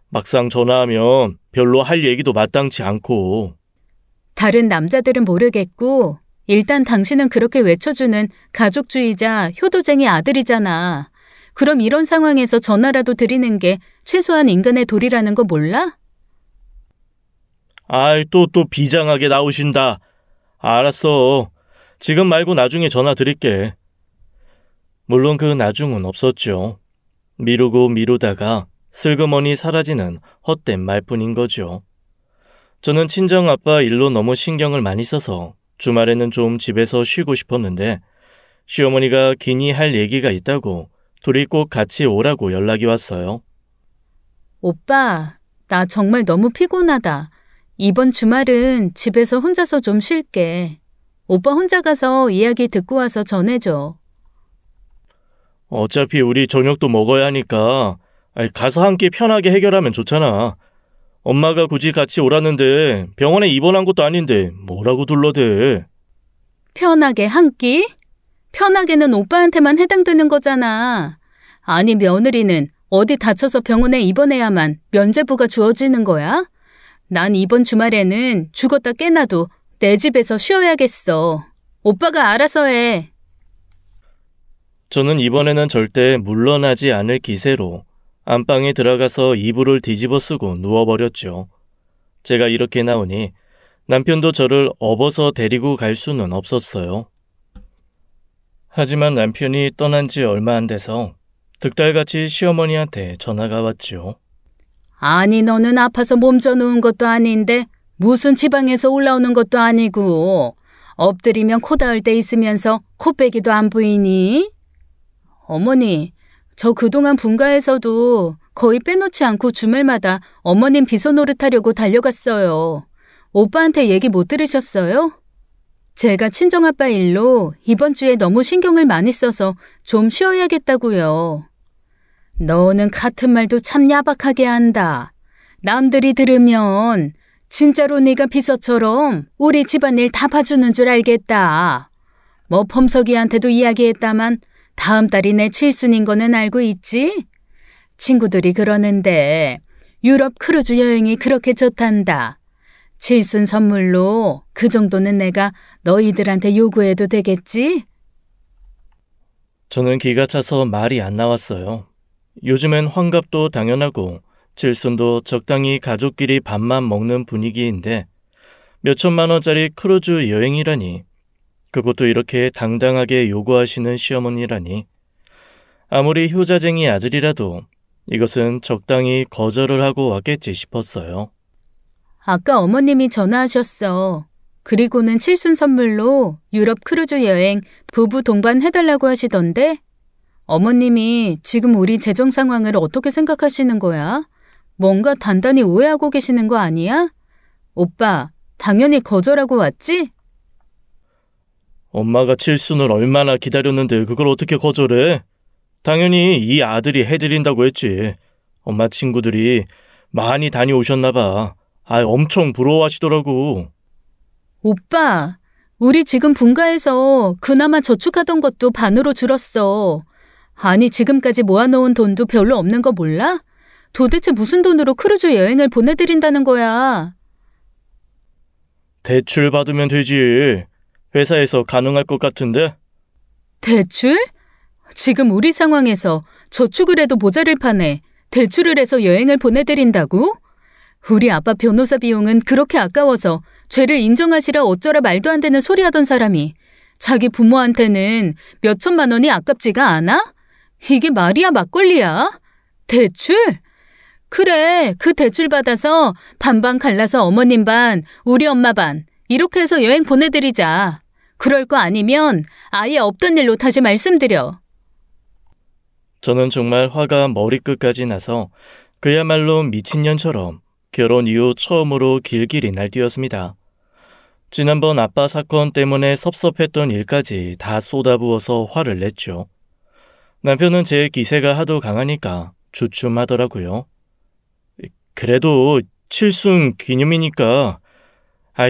막상 전화하면 별로 할 얘기도 마땅치 않고. 다른 남자들은 모르겠고 일단 당신은 그렇게 외쳐주는 가족주의자 효도쟁이 아들이잖아. 그럼 이런 상황에서 전화라도 드리는 게 최소한 인간의 도리라는 거 몰라? 아이, 또 비장하게 나오신다. 알았어. 지금 말고 나중에 전화 드릴게. 물론 그 나중은 없었죠. 미루고 미루다가 슬그머니 사라지는 헛된 말뿐인 거죠. 저는 친정아빠 일로 너무 신경을 많이 써서 주말에는 좀 집에서 쉬고 싶었는데 시어머니가 기니 할 얘기가 있다고 둘이 꼭 같이 오라고 연락이 왔어요. 오빠, 나 정말 너무 피곤하다. 이번 주말은 집에서 혼자서 좀 쉴게. 오빠 혼자 가서 이야기 듣고 와서 전해줘. 어차피 우리 저녁도 먹어야 하니까 가서 함께 편하게 해결하면 좋잖아. 엄마가 굳이 같이 오라는데 병원에 입원한 것도 아닌데 뭐라고 둘러대. 편하게 한 끼? 편하게는 오빠한테만 해당되는 거잖아. 아니 며느리는 어디 다쳐서 병원에 입원해야만 면죄부가 주어지는 거야? 난 이번 주말에는 죽었다 깨나도 내 집에서 쉬어야겠어. 오빠가 알아서 해. 저는 이번에는 절대 물러나지 않을 기세로 안방에 들어가서 이불을 뒤집어 쓰고 누워버렸죠. 제가 이렇게 나오니 남편도 저를 업어서 데리고 갈 수는 없었어요. 하지만 남편이 떠난 지 얼마 안 돼서 득달같이 시어머니한테 전화가 왔죠. 아니 너는 아파서 몸져 누운 것도 아닌데 무슨 지방에서 올라오는 것도 아니고 엎드리면 코 닿을 때 있으면서 코빼기도 안 보이니? 어머니, 저 그동안 분가에서도 거의 빼놓지 않고 주말마다 어머님 비서 노릇하려고 달려갔어요. 오빠한테 얘기 못 들으셨어요? 제가 친정아빠 일로 이번 주에 너무 신경을 많이 써서 좀 쉬어야겠다고요. 너는 같은 말도 참 야박하게 한다. 남들이 들으면 진짜로 네가 비서처럼 우리 집안일 다 봐주는 줄 알겠다. 뭐 범석이한테도 이야기했다만 다음 달이 내 칠순인 거는 알고 있지? 친구들이 그러는데 유럽 크루즈 여행이 그렇게 좋단다. 칠순 선물로 그 정도는 내가 너희들한테 요구해도 되겠지? 저는 기가 차서 말이 안 나왔어요. 요즘엔 환갑도 당연하고 칠순도 적당히 가족끼리 밥만 먹는 분위기인데 몇천만 원짜리 크루즈 여행이라니, 그것도 이렇게 당당하게 요구하시는 시어머니라니, 아무리 효자쟁이 아들이라도 이것은 적당히 거절을 하고 왔겠지 싶었어요. 아까 어머님이 전화하셨어. 그리고는 칠순 선물로 유럽 크루즈 여행 부부 동반해달라고 하시던데? 어머님이 지금 우리 재정 상황을 어떻게 생각하시는 거야? 뭔가 단단히 오해하고 계시는 거 아니야? 오빠, 당연히 거절하고 왔지? 엄마가 칠순을 얼마나 기다렸는데 그걸 어떻게 거절해? 당연히 이 아들이 해드린다고 했지. 엄마 친구들이 많이 다녀오셨나 봐. 엄청 부러워하시더라고. 오빠, 우리 지금 분가에서 그나마 저축하던 것도 반으로 줄었어. 아니, 지금까지 모아놓은 돈도 별로 없는 거 몰라? 도대체 무슨 돈으로 크루즈 여행을 보내드린다는 거야? 대출 받으면 되지. 회사에서 가능할 것 같은데? 대출? 지금 우리 상황에서 저축을 해도 모자를 파네. 대출을 해서 여행을 보내드린다고? 우리 아빠 변호사 비용은 그렇게 아까워서 죄를 인정하시라 어쩌라 말도 안 되는 소리 하던 사람이 자기 부모한테는 몇 천만 원이 아깝지가 않아? 이게 말이야 막걸리야? 대출? 그래, 그 대출 받아서 반반 갈라서 어머님 반, 우리 엄마 반 이렇게 해서 여행 보내드리자. 그럴 거 아니면 아예 없던 일로 다시 말씀드려. 저는 정말 화가 머리끝까지 나서 그야말로 미친년처럼 결혼 이후 처음으로 길길이 날뛰었습니다. 지난번 아빠 사건 때문에 섭섭했던 일까지 다 쏟아부어서 화를 냈죠. 남편은 제 기세가 하도 강하니까 주춤하더라고요. 그래도 칠순 기념이니까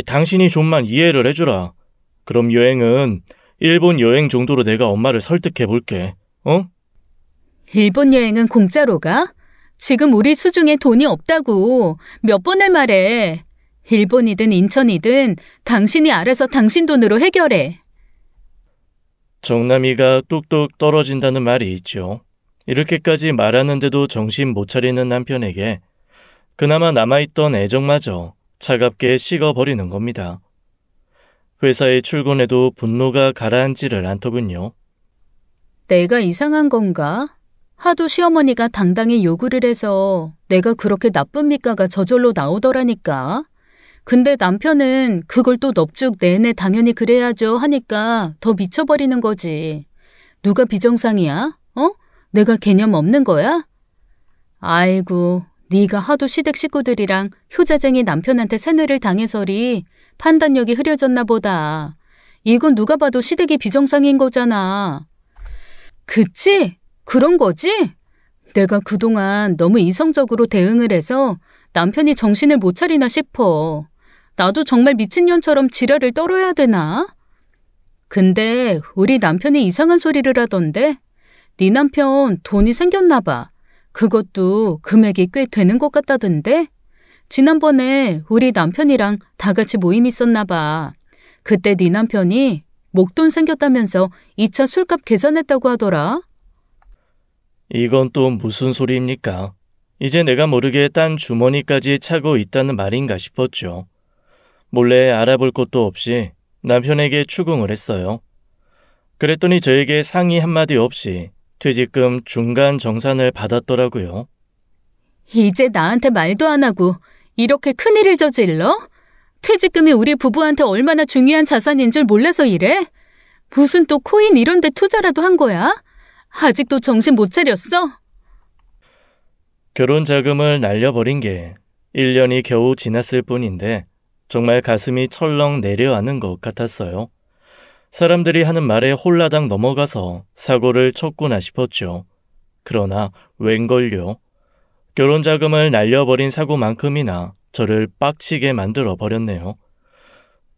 당신이 좀만 이해를 해주라. 그럼 여행은 일본 여행 정도로 내가 엄마를 설득해볼게. 일본 여행은 공짜로 가? 지금 우리 수중에 돈이 없다고 몇 번을 말해. 일본이든 인천이든 당신이 알아서 당신 돈으로 해결해. 정남이가 뚝뚝 떨어진다는 말이 있죠. 이렇게까지 말하는데도 정신 못 차리는 남편에게 그나마 남아있던 애정마저 차갑게 식어버리는 겁니다. 회사에 출근해도 분노가 가라앉지를 않더군요. 내가 이상한 건가? 하도 시어머니가 당당히 요구를 해서 내가 그렇게 나쁜 밑가가 저절로 나오더라니까. 근데 남편은 그걸 또 넙죽 내내 당연히 그래야죠 하니까 더 미쳐버리는 거지. 누가 비정상이야? 내가 개념 없는 거야? 아이고, 네가 하도 시댁 식구들이랑 효자쟁이 남편한테 세뇌를 당해서리 판단력이 흐려졌나 보다. 이건 누가 봐도 시댁이 비정상인 거잖아. 그치? 그런 거지? 내가 그동안 너무 이성적으로 대응을 해서 남편이 정신을 못 차리나 싶어. 나도 정말 미친년처럼 지랄을 떨어야 되나? 근데 우리 남편이 이상한 소리를 하던데? 네 남편 돈이 생겼나 봐. 그것도 금액이 꽤 되는 것 같다던데? 지난번에 우리 남편이랑 다 같이 모임 있었나 봐. 그때 네 남편이 목돈 생겼다면서 2차 술값 계산했다고 하더라. 이건 또 무슨 소리입니까? 이제 내가 모르게 딴 주머니까지 차고 있다는 말인가 싶었죠. 몰래 알아볼 것도 없이 남편에게 추궁을 했어요. 그랬더니 저에게 상의 한마디 없이 퇴직금 중간 정산을 받았더라고요. 이제 나한테 말도 안 하고 이렇게 큰일을 저질러? 퇴직금이 우리 부부한테 얼마나 중요한 자산인 줄 몰라서 이래? 무슨 또 코인 이런 데 투자라도 한 거야? 아직도 정신 못 차렸어? 결혼 자금을 날려버린 게 1년이 겨우 지났을 뿐인데 정말 가슴이 철렁 내려앉는 것 같았어요. 사람들이 하는 말에 홀라당 넘어가서 사고를 쳤구나 싶었죠. 그러나 웬걸요. 결혼 자금을 날려버린 사고만큼이나 저를 빡치게 만들어 버렸네요.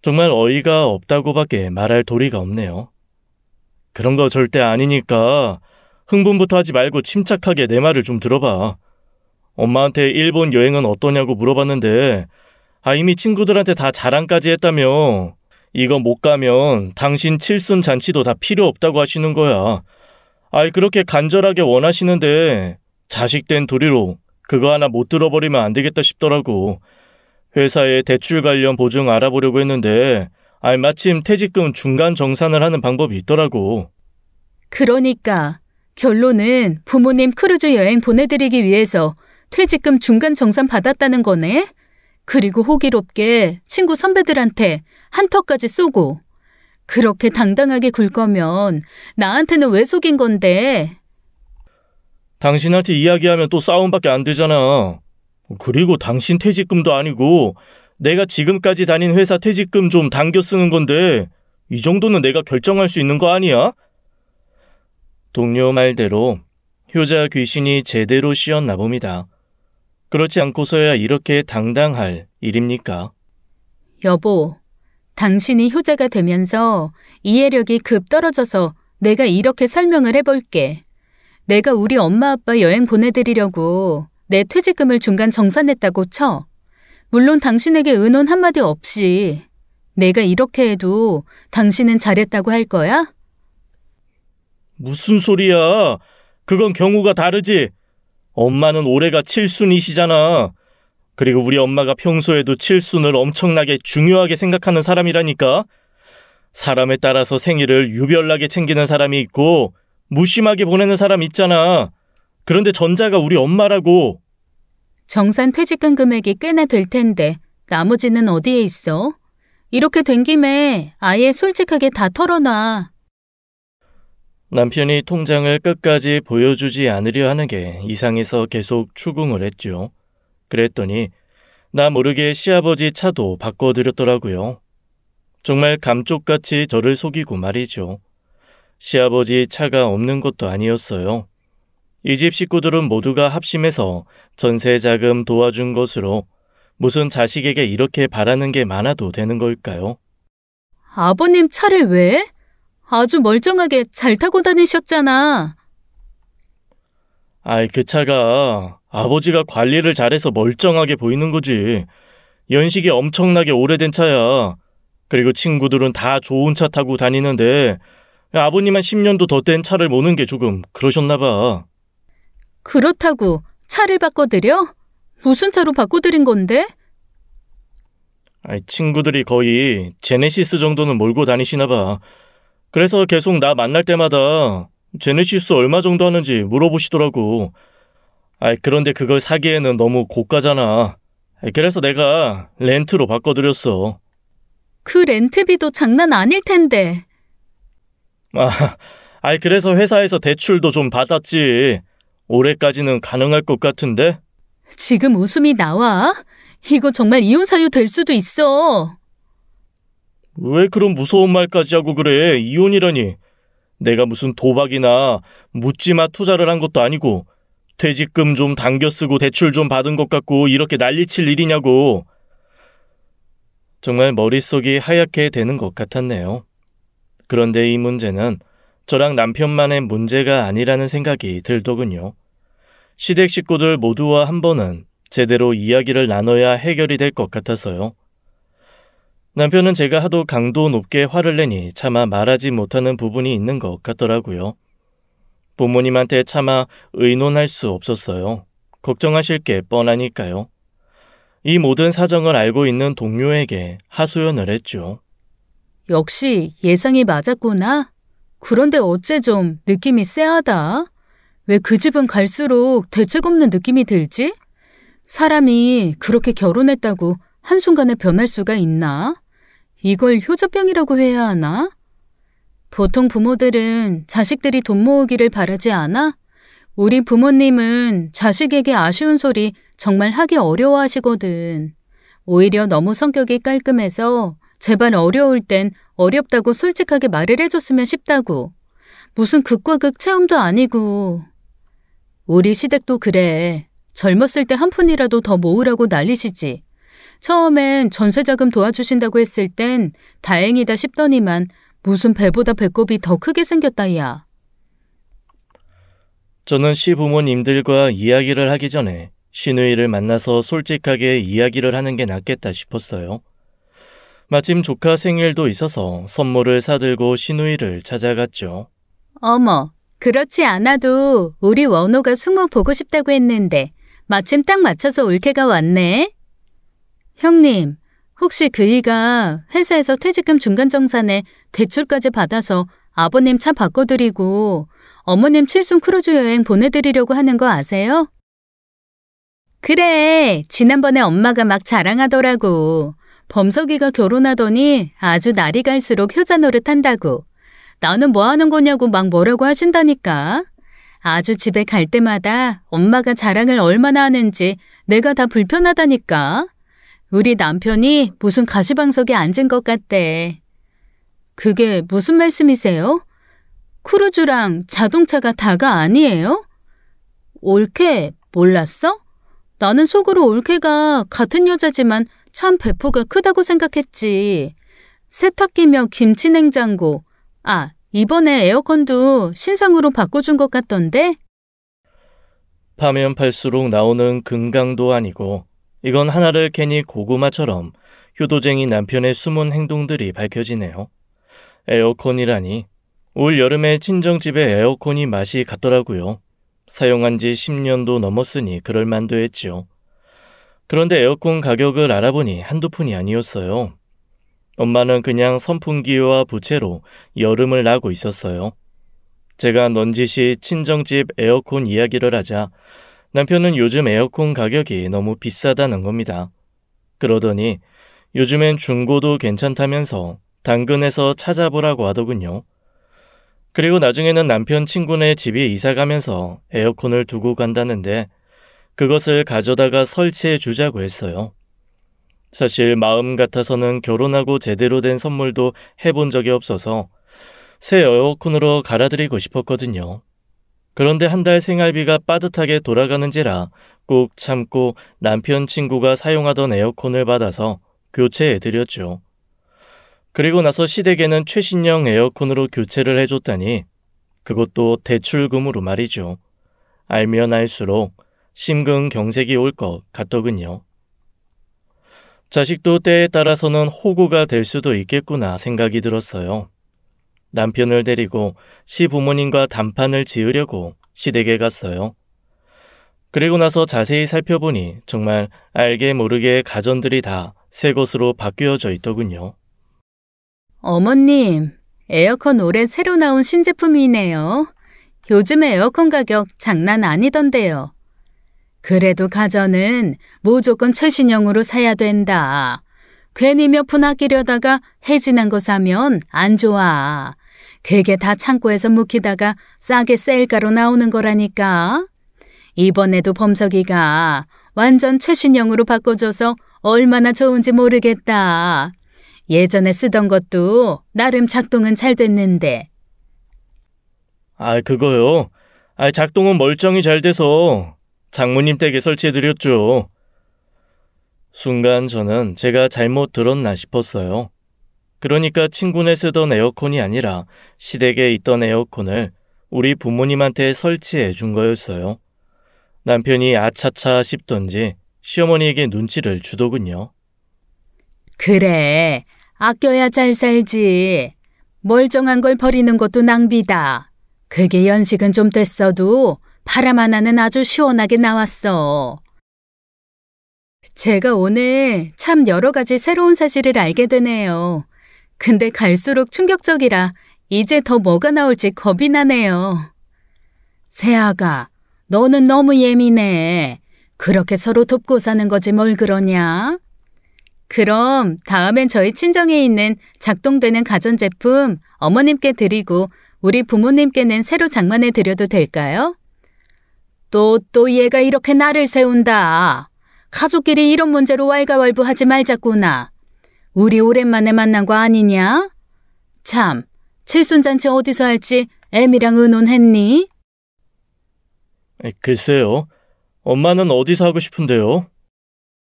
정말 어이가 없다고밖에 말할 도리가 없네요. 그런 거 절대 아니니까 흥분부터 하지 말고 침착하게 내 말을 좀 들어봐. 엄마한테 일본 여행은 어떠냐고 물어봤는데 이미 친구들한테 다 자랑까지 했다며. 이거 못 가면 당신 칠순 잔치도 다 필요 없다고 하시는 거야. 그렇게 간절하게 원하시는데 자식된 도리로 그거 하나 못 들어버리면 안 되겠다 싶더라고. 회사에 대출 관련 보증 알아보려고 했는데 마침 퇴직금 중간 정산을 하는 방법이 있더라고. 그러니까 결론은 부모님 크루즈 여행 보내드리기 위해서 퇴직금 중간 정산 받았다는 거네? 그리고 호기롭게 친구 선배들한테 한턱까지 쏘고. 그렇게 당당하게 굴 거면 나한테는 왜 속인 건데? 당신한테 이야기하면 또 싸움밖에 안 되잖아. 그리고 당신 퇴직금도 아니고 내가 지금까지 다닌 회사 퇴직금 좀 당겨 쓰는 건데 이 정도는 내가 결정할 수 있는 거 아니야? 동료 말대로 효자 귀신이 제대로 씌었나 봅니다. 그렇지 않고서야 이렇게 당당할 일입니까? 여보, 당신이 효자가 되면서 이해력이 급 떨어져서 내가 이렇게 설명을 해볼게. 내가 우리 엄마 아빠 여행 보내드리려고 내 퇴직금을 중간 정산했다고 쳐. 물론 당신에게 의논 한마디 없이. 내가 이렇게 해도 당신은 잘했다고 할 거야? 무슨 소리야? 그건 경우가 다르지. 엄마는 올해가 칠순이시잖아. 그리고 우리 엄마가 평소에도 칠순을 엄청나게 중요하게 생각하는 사람이라니까. 사람에 따라서 생일을 유별나게 챙기는 사람이 있고 무심하게 보내는 사람 있잖아. 그런데 전자가 우리 엄마라고. 정산 퇴직금 금액이 꽤나 될 텐데 나머지는 어디에 있어? 이렇게 된 김에 아예 솔직하게 다 털어놔. 남편이 통장을 끝까지 보여주지 않으려 하는 게 이상해서 계속 추궁을 했죠. 그랬더니 나 모르게 시아버지 차도 바꿔드렸더라고요. 정말 감쪽같이 저를 속이고 말이죠. 시아버지 차가 없는 것도 아니었어요. 이 집 식구들은 모두가 합심해서 전세 자금 도와준 것으로 무슨 자식에게 이렇게 바라는 게 많아도 되는 걸까요? 아버님 차를 왜? 아주 멀쩡하게 잘 타고 다니셨잖아. 아이, 그 차가 아버지가 관리를 잘해서 멀쩡하게 보이는 거지. 연식이 엄청나게 오래된 차야. 그리고 친구들은 다 좋은 차 타고 다니는데 아버님만 10년도 더 된 차를 모는 게 조금 그러셨나 봐. 그렇다고 차를 바꿔드려? 무슨 차로 바꿔드린 건데? 아이, 친구들이 거의 제네시스 정도는 몰고 다니시나 봐. 그래서 계속 나 만날 때마다 제네시스 얼마 정도 하는지 물어보시더라고. 아이, 그런데 그걸 사기에는 너무 고가잖아. 그래서 내가 렌트로 바꿔드렸어. 그 렌트비도 장난 아닐 텐데. 그래서 회사에서 대출도 좀 받았지. 올해까지는 가능할 것 같은데? 지금 웃음이 나와? 이거 정말 이혼 사유 될 수도 있어. 왜 그런 무서운 말까지 하고 그래? 이혼이라니. 내가 무슨 도박이나 묻지마 투자를 한 것도 아니고 퇴직금 좀 당겨 쓰고 대출 좀 받은 것 같고 이렇게 난리칠 일이냐고. 정말 머릿속이 하얗게 되는 것 같았네요. 그런데 이 문제는 저랑 남편만의 문제가 아니라는 생각이 들더군요. 시댁 식구들 모두와 한 번은 제대로 이야기를 나눠야 해결이 될 것 같아서요. 남편은 제가 하도 강도 높게 화를 내니 차마 말하지 못하는 부분이 있는 것 같더라고요. 부모님한테 차마 의논할 수 없었어요. 걱정하실 게 뻔하니까요. 이 모든 사정을 알고 있는 동료에게 하소연을 했죠. 역시 예상이 맞았구나. 그런데 어째 좀 느낌이 쎄하다. 왜 그 집은 갈수록 대책 없는 느낌이 들지? 사람이 그렇게 결혼했다고 한순간에 변할 수가 있나? 이걸 효자병이라고 해야 하나? 보통 부모들은 자식들이 돈 모으기를 바라지 않아? 우리 부모님은 자식에게 아쉬운 소리 정말 하기 어려워하시거든. 오히려 너무 성격이 깔끔해서 제발 어려울 땐 어렵다고 솔직하게 말을 해줬으면 싶다고. 무슨 극과 극 체험도 아니고. 우리 시댁도 그래. 젊었을 때 한 푼이라도 더 모으라고 난리시지. 처음엔 전세자금 도와주신다고 했을 땐 다행이다 싶더니만 무슨 배보다 배꼽이 더 크게 생겼다, 야. 저는 시부모님들과 이야기를 하기 전에 시누이를 만나서 솔직하게 이야기를 하는 게 낫겠다 싶었어요. 마침 조카 생일도 있어서 선물을 사들고 시누이를 찾아갔죠. 어머, 그렇지 않아도 우리 원호가 숙모 보고 싶다고 했는데 마침 딱 맞춰서 올케가 왔네. 형님, 혹시 그이가 회사에서 퇴직금 중간정산에 대출까지 받아서 아버님 차 바꿔드리고 어머님 칠순 크루즈 여행 보내드리려고 하는 거 아세요? 그래, 지난번에 엄마가 막 자랑하더라고. 범석이가 결혼하더니 아주 날이 갈수록 효자 노릇한다고. 나는 뭐 하는 거냐고 막 뭐라고 하신다니까. 아주 집에 갈 때마다 엄마가 자랑을 얼마나 하는지 내가 다 불편하다니까. 우리 남편이 무슨 가시방석에 앉은 것 같대. 그게 무슨 말씀이세요? 크루즈랑 자동차가 다가 아니에요? 올케 몰랐어? 나는 속으로 올케가 같은 여자지만 참 배포가 크다고 생각했지. 세탁기며 김치냉장고. 이번에 에어컨도 신상으로 바꿔준 것 같던데? 파면 팔수록 나오는 금강도 아니고 이건 하나를 캐니 고구마처럼 효도쟁이 남편의 숨은 행동들이 밝혀지네요. 에어컨이라니. 올 여름에 친정집에 에어컨이 맛이 갔더라고요. 사용한 지 10년도 넘었으니 그럴만도 했죠. 그런데 에어컨 가격을 알아보니 한두 푼이 아니었어요. 엄마는 그냥 선풍기와 부채로 여름을 나고 있었어요. 제가 넌지시 친정집 에어컨 이야기를 하자 남편은 요즘 에어컨 가격이 너무 비싸다는 겁니다. 그러더니 요즘엔 중고도 괜찮다면서 당근에서 찾아보라고 하더군요. 그리고 나중에는 남편 친구네 집에 이사가면서 에어컨을 두고 간다는데 그것을 가져다가 설치해 주자고 했어요. 사실 마음 같아서는 결혼하고 제대로 된 선물도 해본 적이 없어서 새 에어컨으로 갈아드리고 싶었거든요. 그런데 한 달 생활비가 빠듯하게 돌아가는지라 꾹 참고 남편 친구가 사용하던 에어컨을 받아서 교체해드렸죠. 그리고 나서 시댁에는 최신형 에어컨으로 교체를 해줬다니 그것도 대출금으로 말이죠. 알면 알수록 심근경색이 올 것 같더군요. 자식도 때에 따라서는 호구가 될 수도 있겠구나 생각이 들었어요. 남편을 데리고 시부모님과 단판을 지으려고 시댁에 갔어요. 그리고 나서 자세히 살펴보니 정말 알게 모르게 가전들이 다 새 것으로 바뀌어져 있더군요. 어머님, 에어컨 올해 새로 나온 신제품이네요. 요즘에 에어컨 가격 장난 아니던데요. 그래도 가전은 무조건 최신형으로 사야 된다. 괜히 몇 푼 아끼려다가 해진한 거 사면 안 좋아. 그게 다 창고에서 묵히다가 싸게 세일가로 나오는 거라니까. 이번에도 범석이가 완전 최신형으로 바꿔줘서 얼마나 좋은지 모르겠다. 예전에 쓰던 것도 나름 작동은 잘 됐는데. 그거요? 작동은 멀쩡히 잘 돼서 장모님 댁에 설치해드렸죠. 순간 저는 제가 잘못 들었나 싶었어요. 그러니까 친구네 쓰던 에어컨이 아니라 시댁에 있던 에어컨을 우리 부모님한테 설치해 준 거였어요. 남편이 아차차 싶던지 시어머니에게 눈치를 주더군요. 그래, 아껴야 잘 살지. 멀쩡한 걸 버리는 것도 낭비다. 그게 연식은 좀 됐어도 바람 하나는 아주 시원하게 나왔어. 제가 오늘 참 여러 가지 새로운 사실을 알게 되네요. 근데 갈수록 충격적이라 이제 더 뭐가 나올지 겁이 나네요. 세아가, 너는 너무 예민해. 그렇게 서로 돕고 사는 거지 뭘 그러냐? 그럼 다음엔 저희 친정에 있는 작동되는 가전제품 어머님께 드리고 우리 부모님께는 새로 장만해 드려도 될까요? 또 얘가 이렇게 나를 세운다. 가족끼리 이런 문제로 왈가왈부하지 말자꾸나. 우리 오랜만에 만난 거 아니냐? 참, 칠순잔치 어디서 할지 애미랑 의논했니? 글쎄요. 엄마는 어디서 하고 싶은데요?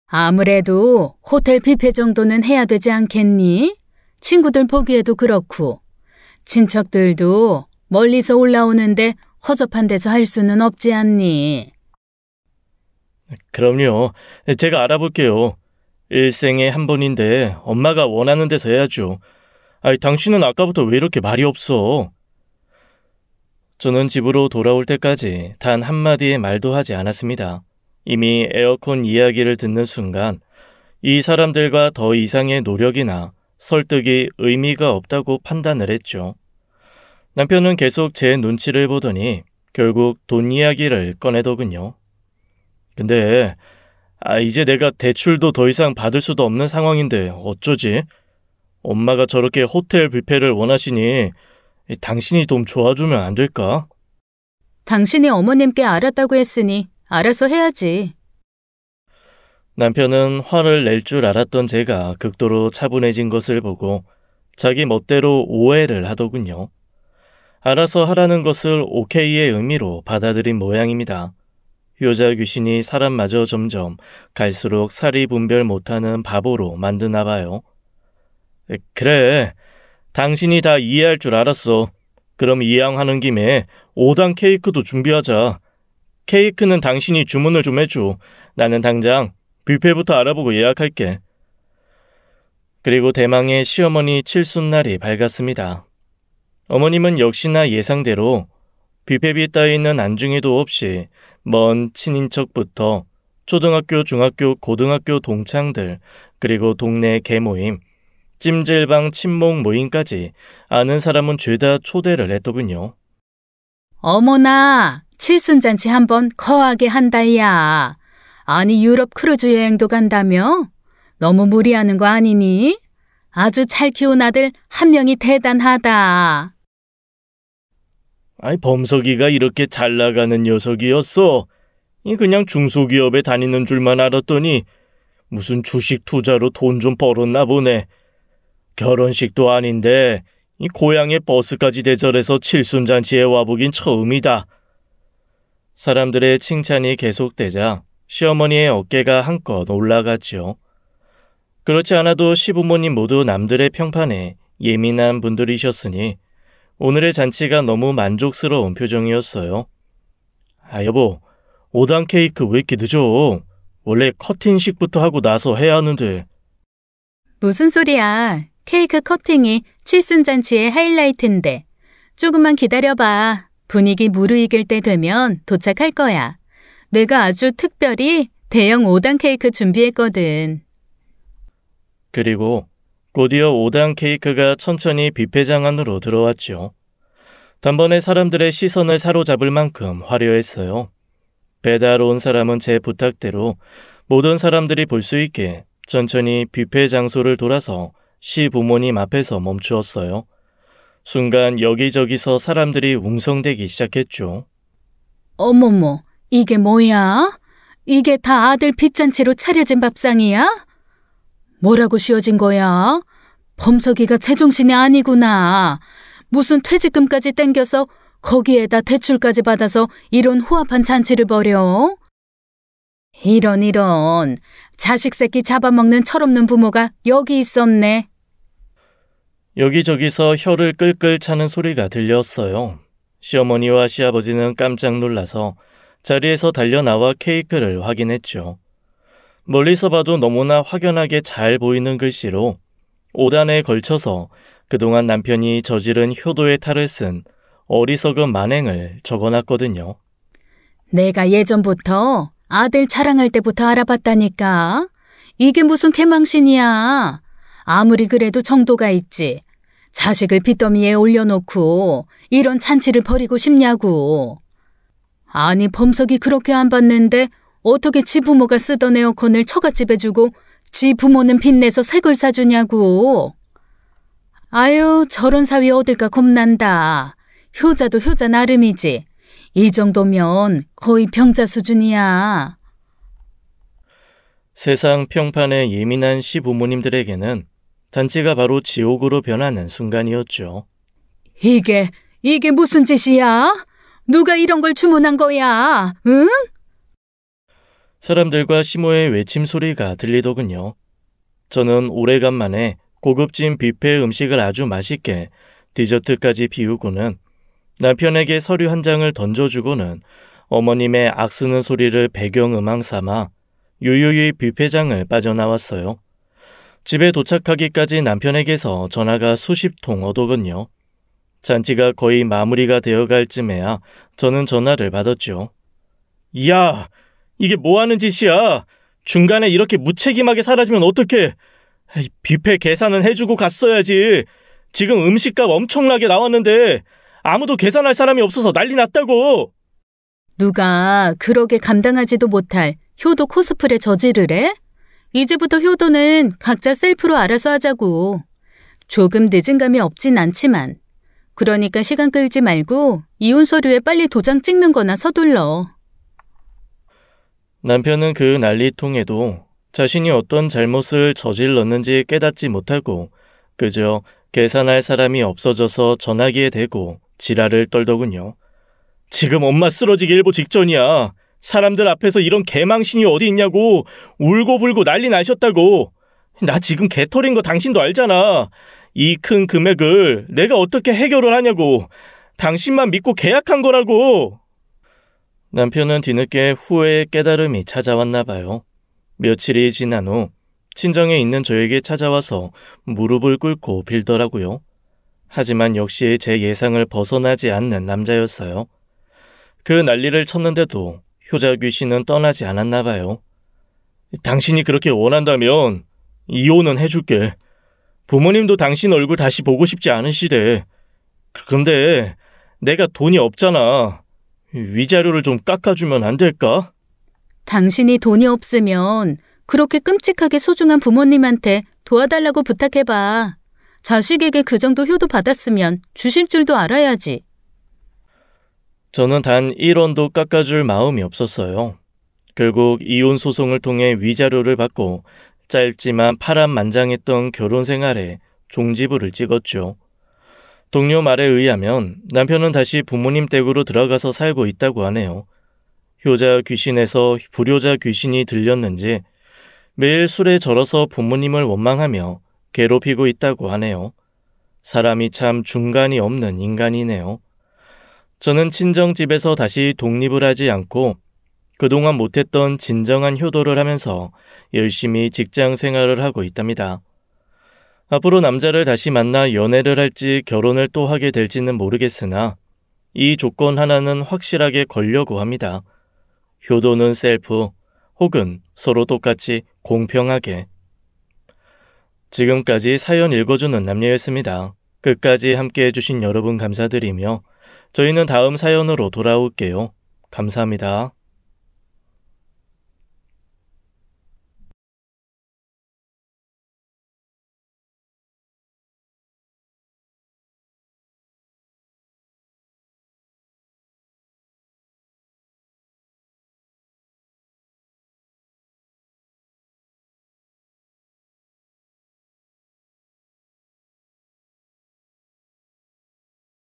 아무래도 호텔 뷔페 정도는 해야 되지 않겠니? 친구들 보기에도 그렇고. 친척들도 멀리서 올라오는데 허접한 데서 할 수는 없지 않니? 그럼요. 제가 알아볼게요. 일생에 한 번인데 엄마가 원하는 데서 해야죠. 당신은 아까부터 왜 이렇게 말이 없어? 저는 집으로 돌아올 때까지 단 한마디의 말도 하지 않았습니다. 이미 에어컨 이야기를 듣는 순간 이 사람들과 더 이상의 노력이나 설득이 의미가 없다고 판단을 했죠. 남편은 계속 제 눈치를 보더니 결국 돈 이야기를 꺼내더군요. 근데 이제 내가 대출도 더 이상 받을 수도 없는 상황인데 어쩌지? 엄마가 저렇게 호텔 뷔페를 원하시니 당신이 좀 도와주면 안 될까? 당신이 어머님께 알았다고 했으니 알아서 해야지. 남편은 화를 낼 줄 알았던 제가 극도로 차분해진 것을 보고 자기 멋대로 오해를 하더군요. 알아서 하라는 것을 오케이의 의미로 받아들인 모양입니다. 효자 귀신이 사람마저 점점 갈수록 사리 분별 못하는 바보로 만드나 봐요. 그래, 당신이 다 이해할 줄 알았어. 그럼 이왕하는 김에 5단 케이크도 준비하자. 케이크는 당신이 주문을 좀 해줘. 나는 당장 뷔페부터 알아보고 예약할게. 그리고 대망의 시어머니 칠순날이 밝았습니다. 어머님은 역시나 예상대로 뷔페비 따위는 안중에도 없이 먼 친인척부터 초등학교, 중학교, 고등학교 동창들, 그리고 동네 개모임, 찜질방 친목 모임까지 아는 사람은 죄다 초대를 했더군요. 어머나, 칠순잔치 한번 거하게 한다야. 아니 유럽 크루즈 여행도 간다며? 너무 무리하는 거 아니니? 아주 잘 키운 아들 한 명이 대단하다. 범석이가 이렇게 잘 나가는 녀석이었어. 그냥 중소기업에 다니는 줄만 알았더니 무슨 주식 투자로 돈 좀 벌었나 보네. 결혼식도 아닌데 이 고향에 버스까지 대절해서 칠순잔치에 와보긴 처음이다. 사람들의 칭찬이 계속되자 시어머니의 어깨가 한껏 올라갔지요. 그렇지 않아도 시부모님 모두 남들의 평판에 예민한 분들이셨으니 오늘의 잔치가 너무 만족스러운 표정이었어요. 여보, 5단 케이크 왜 이렇게 늦어? 원래 커팅식부터 하고 나서 해야 하는데. 무슨 소리야. 케이크 커팅이 칠순잔치의 하이라이트인데. 조금만 기다려봐. 분위기 무르익을 때 되면 도착할 거야. 내가 아주 특별히 대형 5단 케이크 준비했거든. 그리고 곧이어 5단 케이크가 천천히 뷔페장 안으로 들어왔죠. 단번에 사람들의 시선을 사로잡을 만큼 화려했어요. 배달 온 사람은 제 부탁대로 모든 사람들이 볼 수 있게 천천히 뷔페 장소를 돌아서 시부모님 앞에서 멈추었어요. 순간 여기저기서 사람들이 웅성대기 시작했죠. 어머머, 이게 뭐야? 이게 다 아들 빚잔치로 차려진 밥상이야? 뭐라고 씌워진 거야? 범석이가 제정신이 아니구나. 무슨 퇴직금까지 땡겨서 거기에다 대출까지 받아서 이런 후합한 잔치를 벌여? 이런 자식 새끼 잡아먹는 철없는 부모가 여기 있었네. 여기저기서 혀를 끌끌 차는 소리가 들렸어요. 시어머니와 시아버지는 깜짝 놀라서 자리에서 달려나와 케이크를 확인했죠. 멀리서 봐도 너무나 확연하게 잘 보이는 글씨로 5단에 걸쳐서 그동안 남편이 저지른 효도의 탈을 쓴 어리석은 만행을 적어놨거든요. 내가 예전부터 아들 자랑할 때부터 알아봤다니까. 이게 무슨 개망신이야. 아무리 그래도 정도가 있지. 자식을 빚더미에 올려놓고 이런 잔치를 벌이고 싶냐고. 아니 범석이 그렇게 안 받는데 어떻게 지 부모가 쓰던 에어컨을 처갓집에 주고 지 부모는 빚내서 새 걸 사주냐고. 아유 저런 사위 얻을까 겁난다. 효자도 효자 나름이지. 이 정도면 거의 병자 수준이야. 세상 평판에 예민한 시부모님들에게는 잔치가 바로 지옥으로 변하는 순간이었죠. 이게 무슨 짓이야? 누가 이런 걸 주문한 거야? 응? 사람들과 시모의 외침 소리가 들리더군요. 저는 오래간만에 고급진 뷔페 음식을 아주 맛있게 디저트까지 비우고는 남편에게 서류 한 장을 던져주고는 어머님의 악쓰는 소리를 배경음악 삼아 유유히 뷔페장을 빠져나왔어요. 집에 도착하기까지 남편에게서 전화가 수십 통 오더군요. 잔치가 거의 마무리가 되어갈 쯤에야 저는 전화를 받았죠. 야, 이게 뭐하는 짓이야? 중간에 이렇게 무책임하게 사라지면 어떡해? 뷔페 계산은 해주고 갔어야지. 지금 음식값 엄청나게 나왔는데 아무도 계산할 사람이 없어서 난리 났다고. 누가 그러게 감당하지도 못할 효도 코스프레 저지를 해? 이제부터 효도는 각자 셀프로 알아서 하자고. 조금 늦은 감이 없진 않지만. 그러니까 시간 끌지 말고 이혼 서류에 빨리 도장 찍는 거나 서둘러. 남편은 그 난리통에도 자신이 어떤 잘못을 저질렀는지 깨닫지 못하고 그저 계산할 사람이 없어져서 전화기에 대고 지랄을 떨더군요. 지금 엄마 쓰러지기 일보 직전이야. 사람들 앞에서 이런 개망신이 어디 있냐고 울고불고 난리 나셨다고. 나 지금 개 털인 거 당신도 알잖아. 이 큰 금액을 내가 어떻게 해결을 하냐고. 당신만 믿고 계약한 거라고. 남편은 뒤늦게 후회의 깨달음이 찾아왔나 봐요. 며칠이 지난 후 친정에 있는 저에게 찾아와서 무릎을 꿇고 빌더라고요. 하지만 역시 제 예상을 벗어나지 않는 남자였어요. 그 난리를 쳤는데도 효자 귀신은 떠나지 않았나 봐요. 당신이 그렇게 원한다면 이혼은 해줄게. 부모님도 당신 얼굴 다시 보고 싶지 않으시대. 그런데 내가 돈이 없잖아. 위자료를 좀 깎아주면 안 될까? 당신이 돈이 없으면 그렇게 끔찍하게 소중한 부모님한테 도와달라고 부탁해봐. 자식에게 그 정도 효도 받았으면 주실 줄도 알아야지. 저는 단 1원도 깎아줄 마음이 없었어요. 결국 이혼 소송을 통해 위자료를 받고 짧지만 파란만장했던 결혼 생활에 종지부를 찍었죠. 동료 말에 의하면 남편은 다시 부모님 댁으로 들어가서 살고 있다고 하네요. 효자 귀신에서 불효자 귀신이 들렸는지 매일 술에 절어서 부모님을 원망하며 괴롭히고 있다고 하네요. 사람이 참 중간이 없는 인간이네요. 저는 친정집에서 다시 독립을 하지 않고 그동안 못했던 진정한 효도를 하면서 열심히 직장 생활을 하고 있답니다. 앞으로 남자를 다시 만나 연애를 할지 결혼을 또 하게 될지는 모르겠으나 이 조건 하나는 확실하게 걸려고 합니다. 효도는 셀프 혹은 서로 똑같이 공평하게. 지금까지 사연 읽어주는 남녀였습니다. 끝까지 함께해 주신 여러분 감사드리며 저희는 다음 사연으로 돌아올게요. 감사합니다.